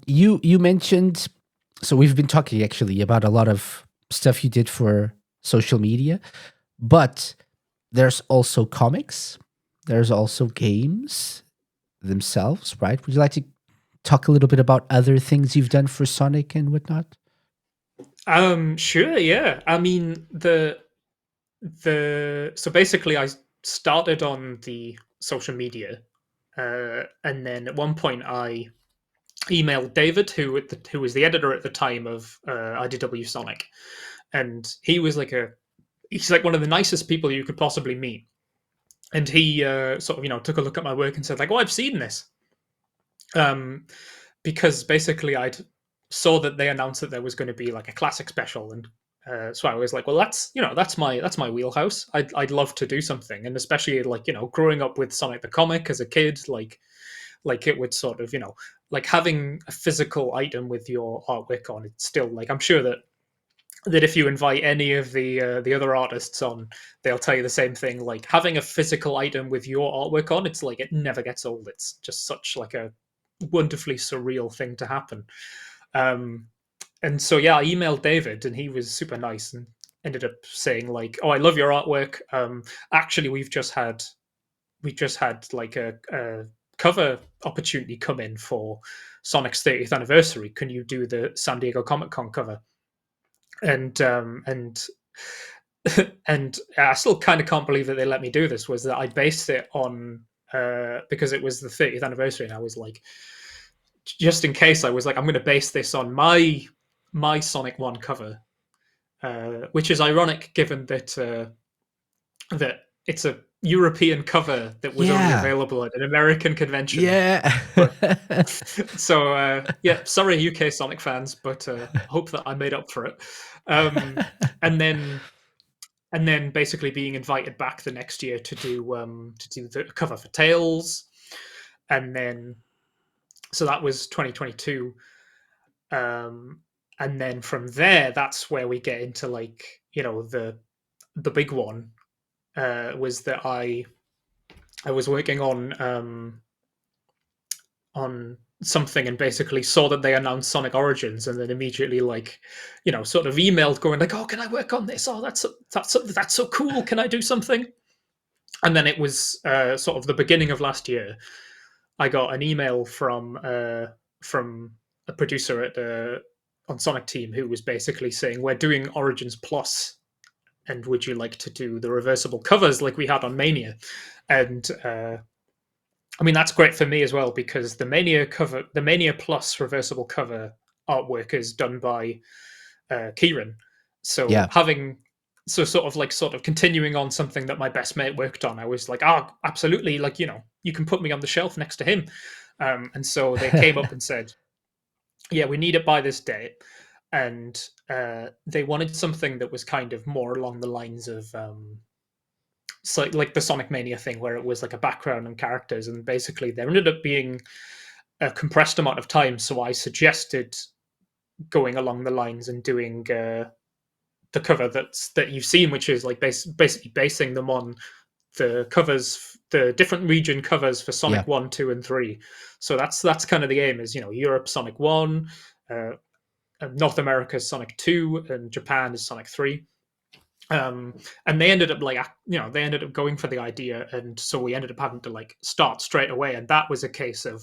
You mentioned, so we've been talking actually about a lot of stuff you did for social media, but there's also comics, there's also games themselves, right? Would you like to talk a little bit about other things you've done for Sonic and whatnot? Sure, yeah. I mean, the so basically I started on the social media, and then at one point I emailed David, who was the editor at the time of IDW Sonic, and he was like he's like one of the nicest people you could possibly meet. And he sort of, took a look at my work and said like, "Oh, I've seen this." Um, because basically I'd saw that they announced that there was going to be like a classic special, and so I was like, well, that's my wheelhouse. I'd love to do something, and especially like growing up with Sonic the comic as a kid, like it would sort of like having a physical item with your artwork on. It's still like I'm sure that if you invite any of the other artists on, they'll tell you the same thing. Like having a physical item with your artwork on, it's like it never gets old. It's just such like a wonderfully surreal thing to happen. Um, and so yeah, I emailed David, and he was super nice and ended up saying like, "Oh, I love your artwork. Actually, we just had like a cover opportunity come in for Sonic's 30th anniversary. Can you do the San Diego Comic Con cover?" And and I still kind of can't believe that they let me do this. Was that I based it on because it was the 30th anniversary, and I was like, just in case, I was like, I'm going to base this on my Sonic One cover, which is ironic given that it's a European cover that was only Yeah. available at an American convention. Yeah. But so yeah, sorry UK Sonic fans, but hope that I made up for it. And then basically being invited back the next year to do the cover for Tails, and then so that was 2022. Um, and then from there, that's where we get into like the big one was that I was working on something and basically saw that they announced Sonic Origins, and then immediately like sort of emailed going like, "Oh, can I work on this? Oh, that's so cool. Can I do something?" And then it was sort of the beginning of last year. I got an email from a producer at on Sonic Team who was basically saying, "We're doing Origins Plus, and would you like to do the reversible covers like we had on Mania?" And I mean that's great for me as well because the Mania Plus reversible cover artwork is done by Kieran. So Yeah. sort of continuing on something that my best mate worked on, I was like, "Oh, absolutely! Like you can put me on the shelf next to him." And so they came up and said, "Yeah, we need it by this date," and they wanted something that was kind of more along the lines of so like the Sonic Mania thing, where it was like a background and characters, and basically there ended up being a compressed amount of time. So I suggested going along the lines and doing the cover that you've seen, which is like basically basing them on the covers, the different region covers for Yeah. Sonic 1, 2, and 3. So that's kind of the aim is Europe Sonic 1, uh, North America's Sonic 2, and Japan is Sonic 3. And they ended up they ended up going for the idea, and so we ended up having to like start straight away, and that was a case of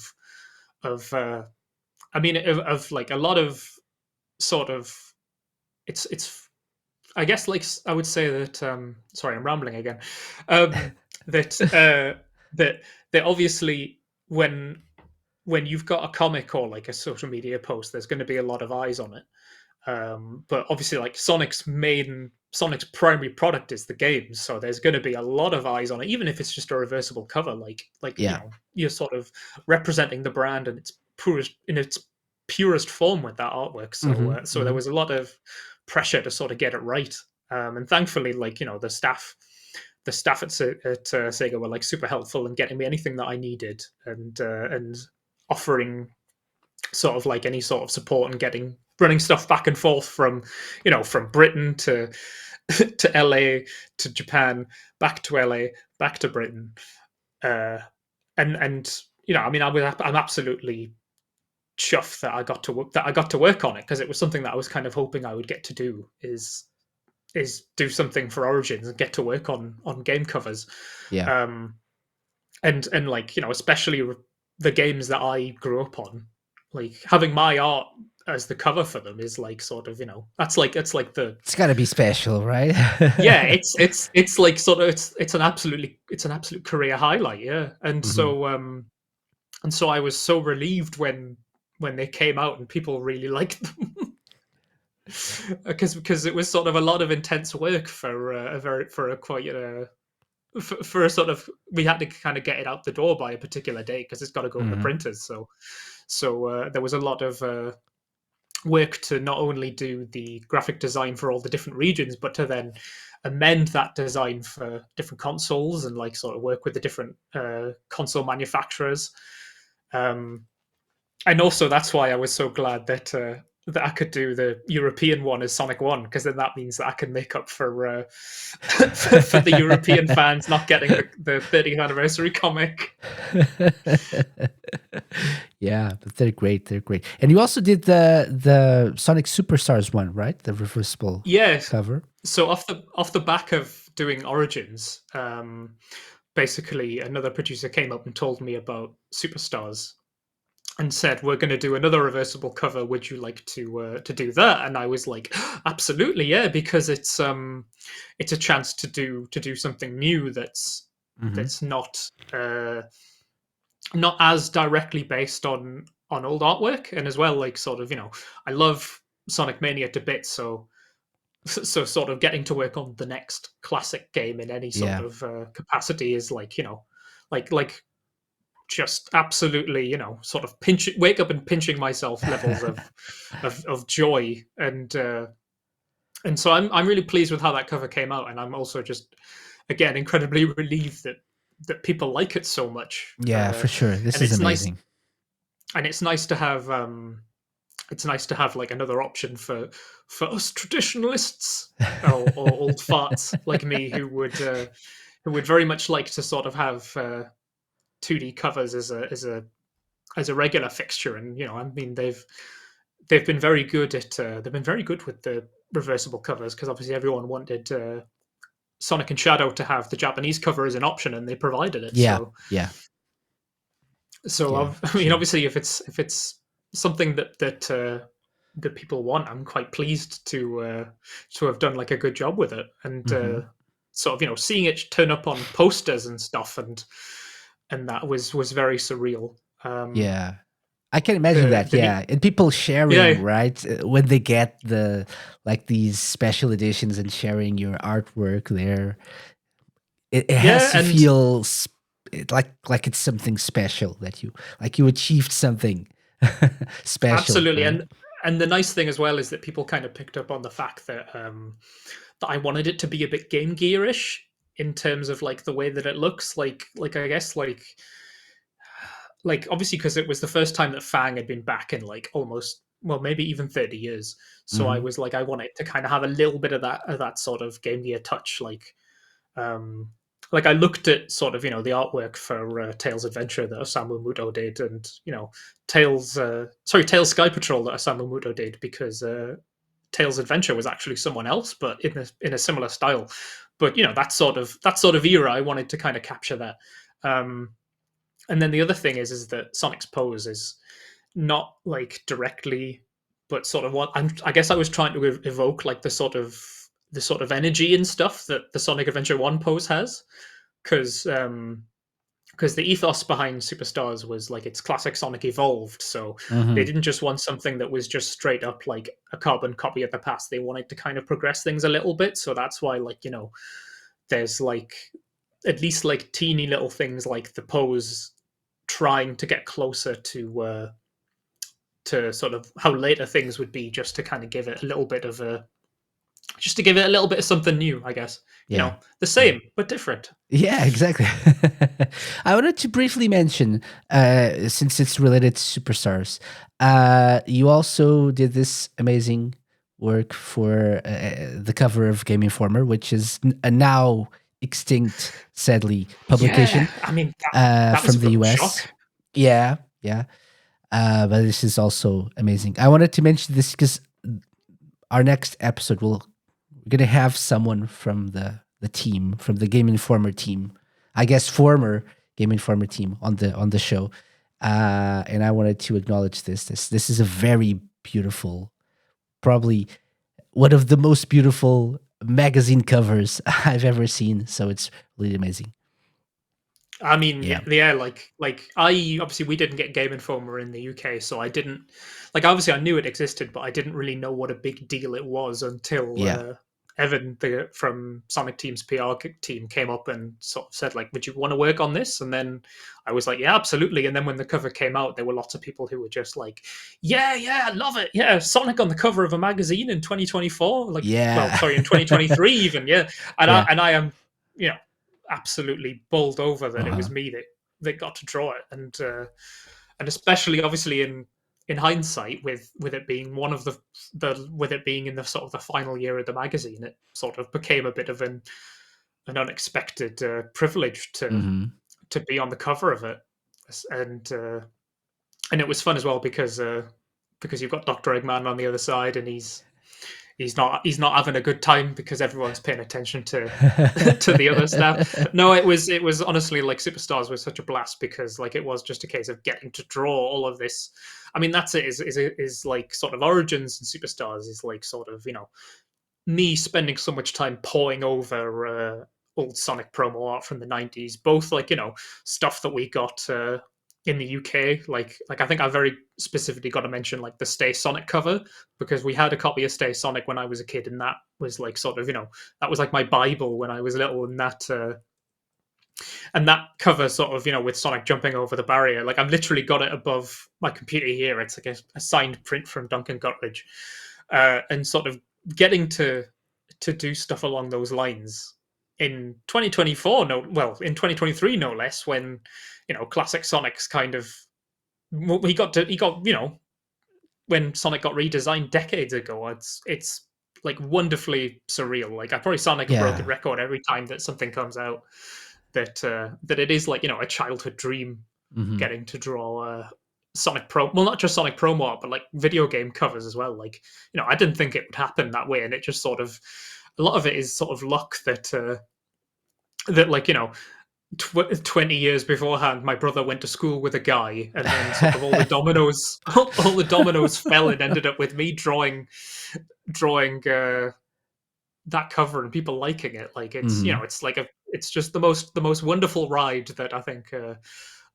I mean of like a lot of sort of it's I guess like I would say that sorry, I'm rambling again. That that that obviously when you've got a comic or like a social media post, there's going to be a lot of eyes on it. But obviously, like Sonic's primary product is the game, so there's going to be a lot of eyes on it, even if it's just a reversible cover. Like Yeah. you're sort of representing the brand in its purest form with that artwork. So so there was a lot of pressure to sort of get it right, and thankfully, like the staff at Sega were like super helpful in getting me anything that I needed, and offering sort of like any sort of support and getting running stuff back and forth from Britain to to LA to Japan, back to LA, back to Britain, uh, and I mean I'm absolutely chuffed that I got to work on it because it was something that I was kind of hoping I would get to do is do something for Origins and get to work on game covers. Yeah. And like especially the games that I grew up on, like having my art as the cover for them is like sort of that's like it's like the It's got to be special, right? yeah it's like sort of it's an absolute career highlight, yeah. And Mhm. so I was so relieved when they came out and people really liked them. because it was sort of a lot of intense work for a very for a quite for a sort of we had to kind of get it out the door by a particular date because it's got to go to the Hmm. printers. So there was a lot of work to not only do the graphic design for all the different regions, but to then amend that design for different consoles and like sort of work with the different console manufacturers. Um, and also that's why I was so glad that I could do the European one as Sonic One, because then that means that I can make up for for the European fans not getting the 30th anniversary comic. Yeah, but they're great. They're great. And you also did the Sonic Superstars one, right? The reversible Yes. cover. So off the back of doing Origins, basically another producer came up and told me about Superstars and said, "We're going to do another reversible cover. Would you like to do that?" And I was like, "Absolutely, yeah," because it's a chance to do something new Hmm. that's not as directly based on old artwork, and as well, like sort of I love Sonic Mania to bits, so sort of getting to work on the next classic game in any sort Yeah. of capacity is like like just absolutely sort of wake up and pinching myself levels of joy, and so I'm really pleased with how that cover came out, and I'm also just again incredibly relieved that people like it so much, Yeah, for sure. This and is amazing. it's nice to have it's nice to have like another option for us traditionalists or old farts like me who would very much like to sort of have 2D covers as a regular fixture. And I mean they've been very good at they've been very good with the reversible covers, because obviously everyone wanted Sonic and Shadow to have the Japanese cover as an option, and they provided it. Yeah, So yeah, so yeah, for I mean, sure. obviously, if it's something that people want, I'm quite pleased to have done like a good job with it, and Hmm. sort of seeing it turn up on posters and stuff, and that was very surreal. Yeah. I can imagine that, The neat, yeah. And people sharing, yeah, right? When they get like these special editions and sharing your artwork there, it has yeah, to and feel like it's something special that you achieved something special, absolutely, right? and the nice thing as well is that people kind of picked up on the fact that I wanted it to be a bit Game Gearish in terms of like the way that it looks like I guess like obviously because it was the first time that Fang had been back in like almost, well, maybe even 30 years. So I Hmm. was like I wanted to kind of have a little bit of that sort of Game Gear touch, um like I looked at sort of the artwork for Tails Adventure that Osamu Muto did, and Tails Sky Patrol that Osamu Muto did, because Tails Adventure was actually someone else, but in a similar style. But that sort of era, I wanted to kind of capture that. Um, and then the other thing is that Sonic's pose is not like directly, but sort of I guess I was trying to evoke like the sort of energy and stuff that the Sonic Adventure One pose has, because because the ethos behind Superstars was like it's classic Sonic evolved. So they Hmm. didn't just want something that was just straight up like a carbon copy of the past. They wanted to kind of progress things a little bit. So that's why like there's like at least like teeny little things like the pose trying to get closer to sort of how later things would be, just to kind of give it a little bit of a just to give it a little bit of something new, I guess. Yeah. The Yeah. same but different. Yeah, exactly. I wanted to briefly mention, since it's related to superstars, you also did this amazing work for the cover of Game Informer, which is a now extinct, sadly, Yeah, publication I mean that was from a the bit of a US. shock. Yeah, yeah. But this is also amazing. I wanted to mention this because our next episode we're gonna have someone from the team, from the Game Informer team, I guess former Game Informer team on the show, and I wanted to acknowledge this is a very beautiful, probably one of the most beautiful magazine covers I've ever seen. So it's really amazing. I mean, Yeah. yeah, like I obviously we didn't get Game Informer in the UK, so I didn't like obviously I knew it existed, but I didn't really know what a big deal it was until Yeah. Evan from Sonic Team's team came up and sort of said like, "Would you want to work on this?" And then I was like, "Yeah, absolutely." And then when the cover came out, there were lots of people who were just like, "Yeah, yeah, I love it. Yeah, Sonic on the cover of a magazine in 2024, like, well, Yeah. sorry, in 2023 even, yeah." And Yeah. I am, you know, absolutely bowled over that it was Uh-huh. me that got to draw it, and especially obviously in hindsight with it being one of the with it being in the sort of the final year of the magazine, it sort of became a bit of an unexpected privilege Mhm. to be on the cover of it, and and it was fun as well because you've got Dr. Eggman on the other side, and he's not having a good time because everyone's paying attention to to the other stuff. No, it was honestly like Superstars was such a blast because like it was just a case of getting to draw all of this. I mean, that's it. Is like sort of Origins and Superstars is like sort of me spending so much time pawing over old Sonic promo art from the '90s, both like stuff that we got in the UK. Like I think I very specifically got to mention like the Stay Sonic cover because we had a copy of Stay Sonic when I was a kid, and that was like sort of that was like my Bible when I was little, and that cover sort of with Sonic jumping over the barrier. Like I've literally got it above my computer here. It's like a signed print from Duncan Guttridge, and sort of getting to do stuff along those lines in 2024 no well in 2023 no less, when classic Sonic's kind of he got when Sonic got redesigned decades ago. It's like wonderfully surreal. Like I probably sound like a broken Yeah. record every time that something comes out, that it is like a childhood dream Mhm. getting to draw Sonic Pro. Well, not just Sonic promo art, but like video game covers as well. Like I didn't think it would happen that way, and it just sort of a lot of it is sort of luck that like 20 years beforehand my brother went to school with a guy, and then sort of all the dominoes all the dominoes fell and ended up with me drawing that cover and people liking it. Like it's Mhm. it's like it's just the most wonderful ride that I think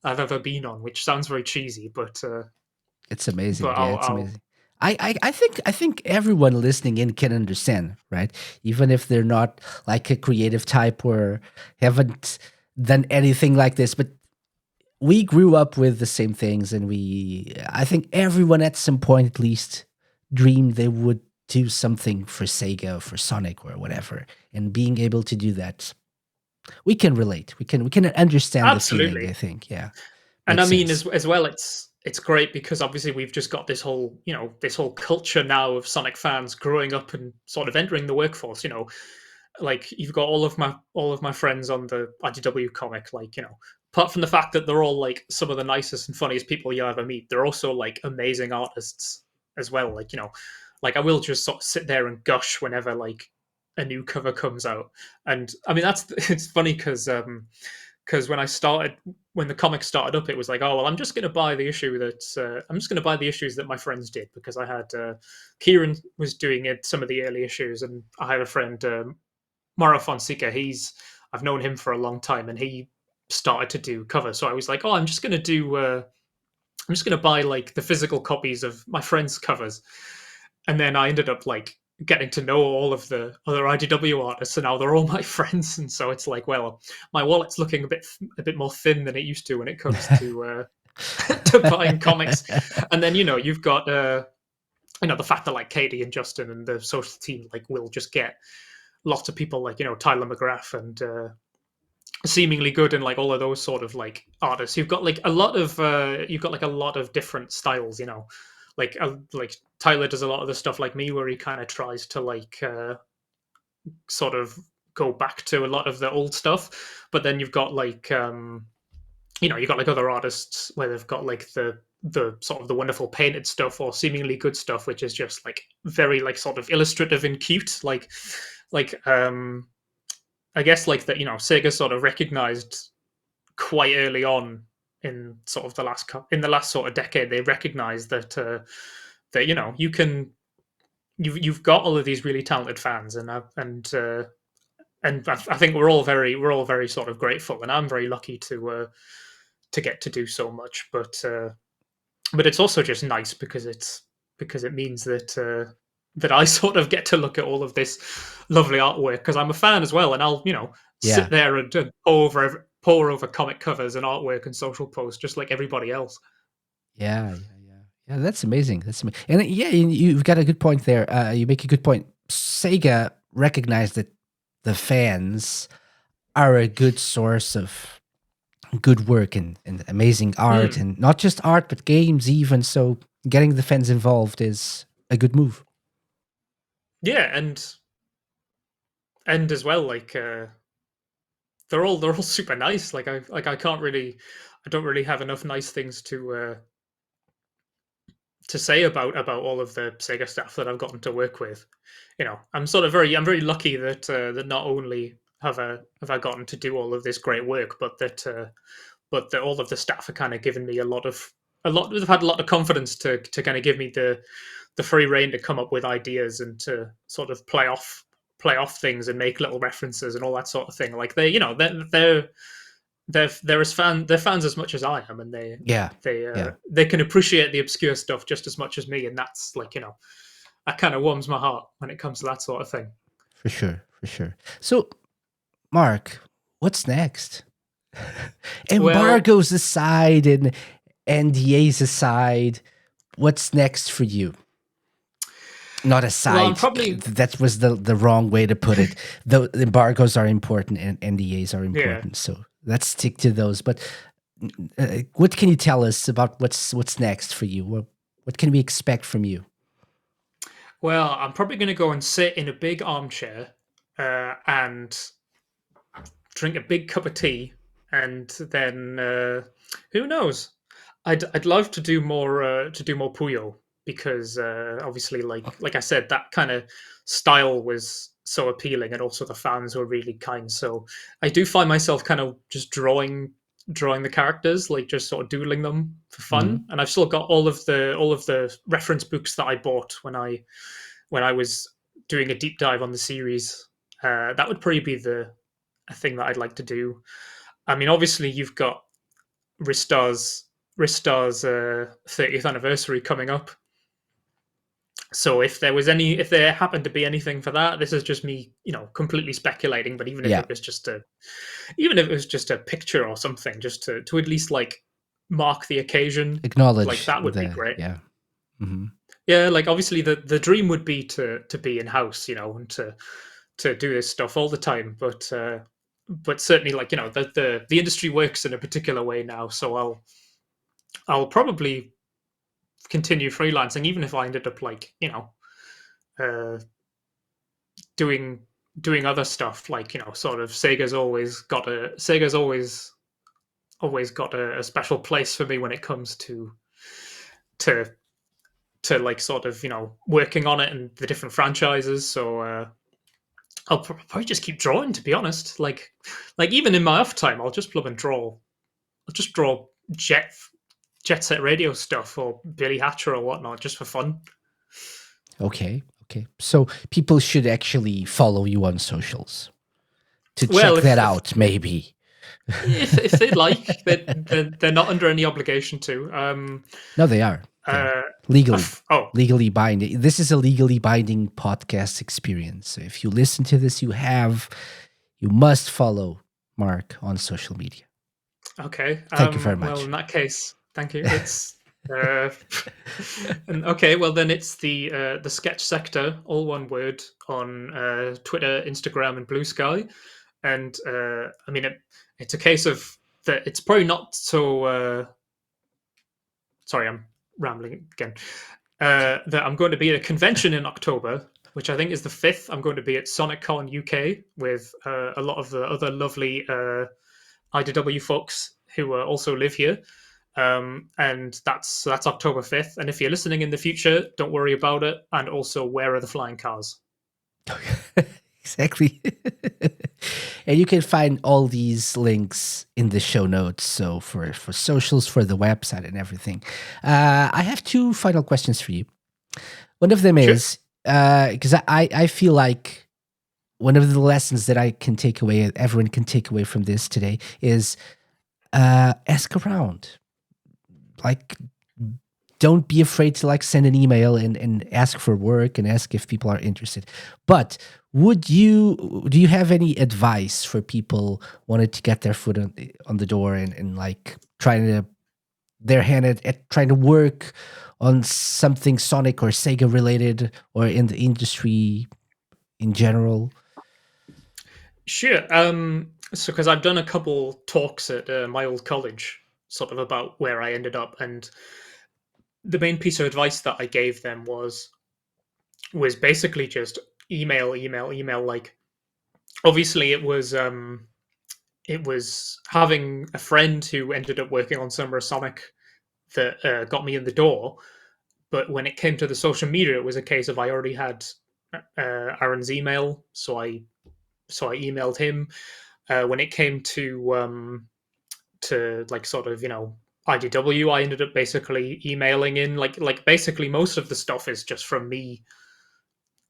I've ever been on, which sounds very cheesy, It's but amazing. Yeah, it's I'll amazing. I think everyone listening in can understand, right? Even if they're not like a creative type or haven't done anything like this, but we grew up with the same things, and I think everyone at some point at least dreamed they would do something for Sega or for Sonic or whatever. And being able to do that, we can relate. We can understand the feeling, I absolutely. think. Yeah. And I Makes mean, sense. as well, it's great because obviously we've just got this whole culture now of Sonic fans growing up and sort of entering the workforce. Like you've got all of my friends on the IDW comic. Like apart from the fact that they're all like some of the nicest and funniest people you'll ever meet, they're also like amazing artists as well. Like like I will just sort of sit there and gush whenever like a new cover comes out. And I mean that's it's funny because when the comic started up, it was like, oh well, I'm just going to buy the issue I'm just going to buy the issues that my friends did, because I had Kieran was doing it some of the early issues, and I had a friend Mauro Fonseca. I've known him for a long time, and he started to do covers. So I was like, oh, I'm just going to buy like the physical copies of my friends' covers, and then I ended up like getting to know all of the other IDW artists, and now they're all my friends. And so it's like, well, my wallet's looking a bit more thin than it used to when it comes to to buying comics. And then you've got the fact that like Katie and Justin and the social team like will just get lots of people like Tyler McGrath and seemingly good, and like all of those sort of like artists. You've got like a lot of different styles. Like Tyler does a lot of the stuff like me, where he kind of tries to like sort of go back to a lot of the old stuff. But then you've got like you've got like other artists where they've got like the sort of the wonderful painted stuff or seemingly good stuff, which is just like very like sort of illustrative and cute. Like I guess like that Sega sort of recognized quite early on in sort of in the last sort of decade. They recognized that you've got all of these really talented fans, and I think we're all very sort of grateful, and I'm very lucky to get to do so much. But it's also just nice because it means that I sort of get to look at all of this lovely artwork because I'm a fan as well, and I'll Yeah. sit there and pore over comic covers and artwork and social posts just like everybody else. Yeah, yeah, yeah, yeah. That's amazing. And yeah, you've got a good point there. You make a good point. Sega recognized that the fans are a good source of good work and amazing art, Hmm. and not just art, but games even. So getting the fans involved is a good move. Yeah, and as well, like they're all super nice. I can't really, I don't really have enough nice things to say about all of the Sega staff that I've gotten to work with. I'm very lucky that not only have I gotten to do all of this great work, but that all of the staff have kind of given me a lot. They've had a lot of confidence to kind of give me the free reign to come up with ideas and to sort of play off things and make little references and all that sort of thing. Like they're fans as much as I am, and Yeah, they yeah, they can appreciate the obscure stuff just as much as me, and that's like that kind of warms my heart when it comes to that sort of thing. for sure, for sure. So, Mark, what's next? Well, Embargoes aside and NDAs aside, what's next for you? Not I'm aside. probably That was the wrong way to put it. The embargoes are important and NDAs are yeah. important. So let's stick to those. But what can you tell us about what's next for you? What can we expect from you? Well, I'm probably going to go and sit in a big armchair and drink a big cup of tea, and then who knows? I'd love to do more Puyo because obviously, like I said, that kind of style was so appealing, and also the fans were really kind. So I do find myself kind of just drawing the characters, like just sort of doodling them for Hmm. fun. And I've still got all of the reference books that I bought when I was doing a deep dive on the series. That would probably be the a thing that I'd like to do. I mean, obviously, you've got Ristar's Ristar's 30th anniversary coming up. So if there happened to be anything for that, this is just me, completely speculating. But Yeah, even if it was just a picture or something, just to at least like mark the occasion, like acknowledge that would be the great. yeah. Hmm. Yeah, like obviously the dream would be to be in house, and to do this stuff all the time. But certainly, like the industry works in a particular way now, so I'll probably continue freelancing, even if I ended up like uh, doing doing other stuff. Like sort of Sega's always got a special place for me when it comes to to like sort of working on it and the different franchises. So I'll probably just keep drawing, to be honest. Like even in my off time, I'll just plug and draw. I'll just draw Jet Set Radio stuff or Billy Hatcher or whatnot, just for fun. Okay, okay. So people should actually follow you on socials to Well, check that out. Maybe. if they'd like, they're not under any obligation to. No, they are. They are Uh, legally oh, legally binding. This is a legally binding podcast experience. So if you listen to this, you must follow Mark on social media. okay. Thank you very Well, much. in that case, thank you. It's uh, and okay. Well, then it's the Sketch Sector, all one word, on Twitter, Instagram, and Blue Sky. And I mean, it's a case of that. It's probably not so. Sorry, I'm rambling again. That I'm going to be at a convention in October, which I think is the 5th. I'm going to be at SonicCon UK with a lot of the other lovely IDW folks who also live here. And that's October 5th. And if you're listening in the future, don't worry about it. And also, where are the flying cars? Exactly. And you can find all these links in the show notes. So for socials, for the website, and everything. I have two final questions for you. One of them Sure. is because I feel like one of the lessons that I can take away, everyone can take away from this today, is ask around. Like, don't be afraid to like send an email and ask for work and ask if people are interested. But do you have any advice for people wanted to get their foot on the door and like trying to their hand at trying to work on something Sonic or Sega related or in the industry in general? Sure. So because I've done a couple talks at my old college, sort of about where I ended up, and the main piece of advice that I gave them was basically just email, email, email. Like, obviously, it was having a friend who ended up working on Summer of Sonic that got me in the door. But when it came to the social media, it was a case of I already had Aaron's email, so I emailed him. When it came to like sort of IDW, I ended up basically emailing in like basically most of the stuff is just from me.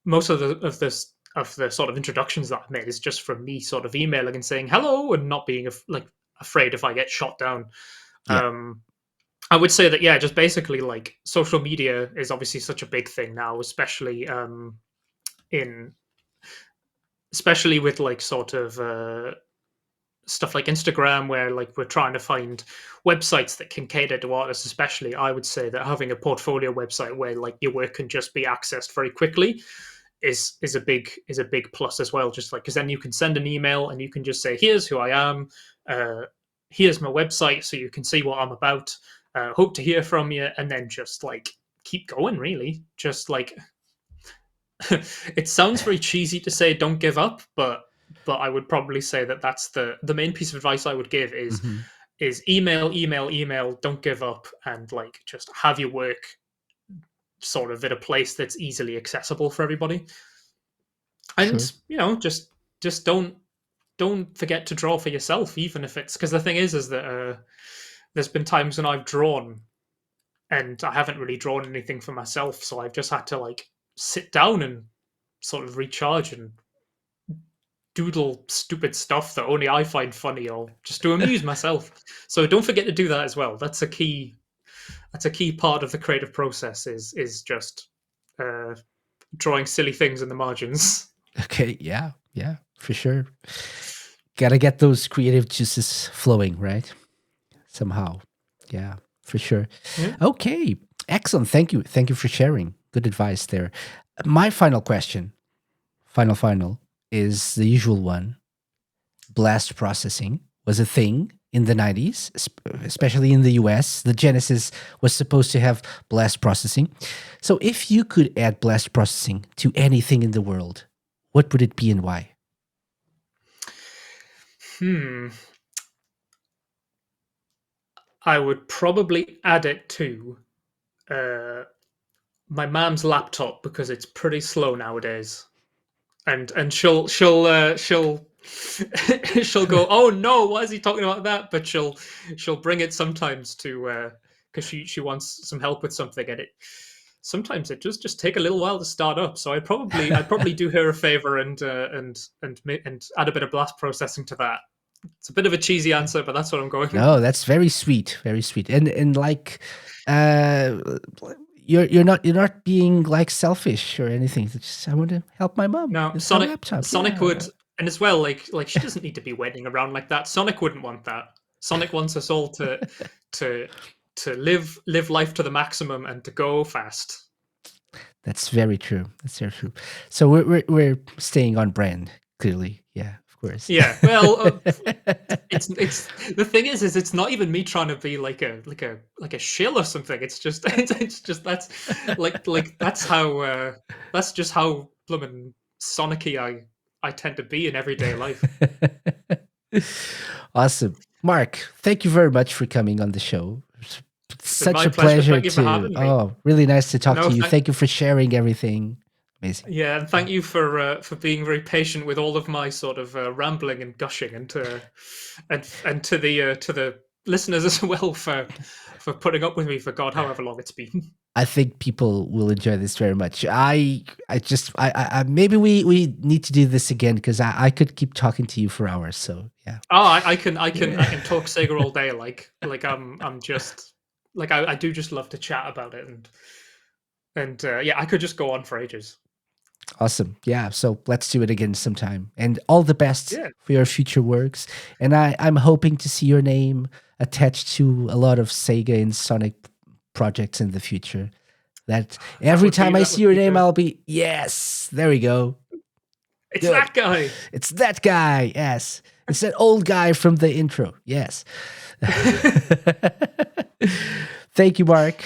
Most of the sort of introductions that I've made is just from me sort of emailing and saying hello and not being like afraid if I get shot down. Yeah. I would say that, yeah, just basically like social media is obviously such a big thing now, in especially with like sort of stuff like Instagram, where like we're trying to find websites that can cater to artists. Especially, I would say that having a portfolio website where like your work can just be accessed very quickly is a big plus as well. Just like because then you can send an email and you can just say, "Here's who I am. Uh, here's my website," so you can see what I'm about. Hope to hear from you, and then just like keep going. Really, just like it sounds very cheesy to say don't give up, but I would probably say that that's the main piece of advice I would give Hmm. is email, email, email, don't give up, and like just have your work sort of at a place that's easily accessible for everybody. Sure. And just don't forget to draw for yourself, even if it's because the thing is that there's been times when I've drawn and I haven't really drawn anything for myself, so I've just had to like sit down and sort of recharge and doodle stupid stuff that only I find funny or just to amuse myself. So don't forget to do that as well. That's a key part of the creative process is just uh, drawing silly things in the margins. Okay. Yeah. Yeah. For sure. Gotta get those creative juices flowing, right? Somehow. Yeah. For sure. Yeah. Okay. Excellent. Thank you. Thank you for sharing. Good advice there. My final question, final, is the usual one. Blast processing was a thing in the 90s, especially in the US. The Genesis was supposed to have blast processing. So if you could add blast processing to anything in the world, what would it be and why? Hmm. I would probably add it to uh, my mom's laptop because it's pretty slow nowadays. And she'll she'll go, oh no, why is he talking about that? But she'll bring it sometimes to because she wants some help with something, and it sometimes it just take a little while to start up. So I'd probably do her a favor and add a bit of blast processing to that. It's a bit of a cheesy answer, but that's what I'm going with. No, that's very sweet, very sweet. And like uh you're not being like selfish or anything. It's just I want to help my mom Now, with her laptop. Sonic Yeah. would, and as well, like she doesn't need to be waiting around like that. Sonic wouldn't want that. Sonic wants us all to live life to the maximum and to go fast. That's very true. That's very true. So we're staying on brand, clearly. Yeah, of course. Yeah, well, it's the thing is it's not even me trying to be like a shill or something. It's just it's just that's just how bloomin' Sonicy I tend to be in everyday life. Awesome. Mark, thank you very much for coming on the show. It's It's been such my a pleasure. pleasure Thank you for to, having me. oh, really nice to talk No, to you. Thank you for sharing everything. Amazing. yeah, and thank you for being very patient with all of my sort of rambling and gushing, and to the listeners as well for putting up with me for God, however long it's been. I think people will enjoy this very much. I maybe we need to do this again because I could keep talking to you for hours. So yeah. Oh, I can talk Sega all day. I'm just like I do just love to chat about it, and yeah, I could just go on for ages. Awesome. Yeah. So let's do it again sometime. And all the best Yeah. for your future works. And I'm hoping to see your name attached to a lot of Sega and Sonic projects in the future. That every time I see your name, I'll be, yes, there we go. It's Good. that guy. It's that guy. Yes. It's that old guy from the intro. Yes. Thank you, Mark.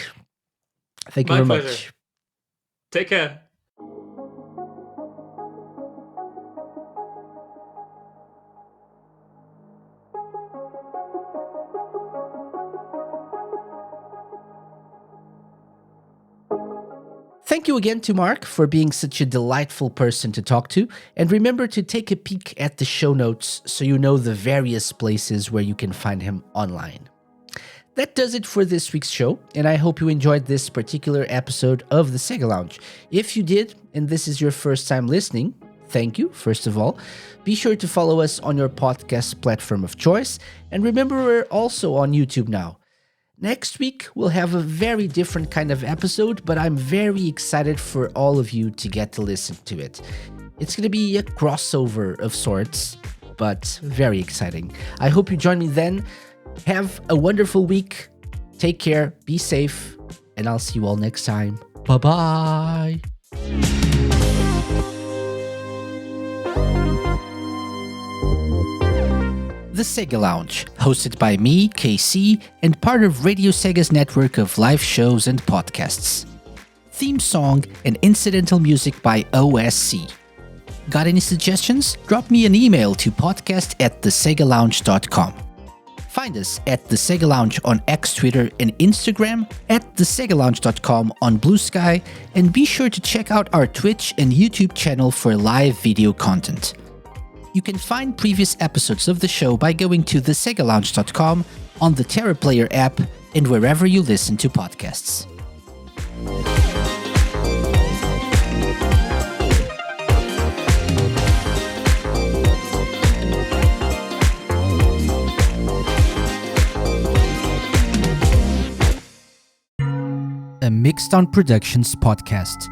Thank you My very pleasure. much. Take care. Thank you again to Mark for being such a delightful person to talk to. And remember to take a peek at the show notes so you know the various places where you can find him online. That does it for this week's show, and I hope you enjoyed this particular episode of the Sega Lounge. If you did, and this is your first time listening, thank you, first of all. Be sure to follow us on your podcast platform of choice, and remember we're also on YouTube now. Next week, we'll have a very different kind of episode, but I'm very excited for all of you to get to listen to it. It's going to be a crossover of sorts, but very exciting. I hope you join me then. Have a wonderful week. Take care, be safe, and I'll see you all next time. Bye-bye. The Sega Lounge, hosted by me, KC, and part of Radio Sega's network of live shows and podcasts. Theme song and incidental music by OSC. Got any suggestions? Drop me an email to podcast@thesegalounge.com. Find us at The Sega Lounge on X, Twitter, and Instagram, at thesegalounge.com on Blue Sky, and be sure to check out our Twitch and YouTube channel for live video content. You can find previous episodes of the show by going to thesegalounge.com, on the Terra Player app, and wherever you listen to podcasts. A Mixed On Productions podcast.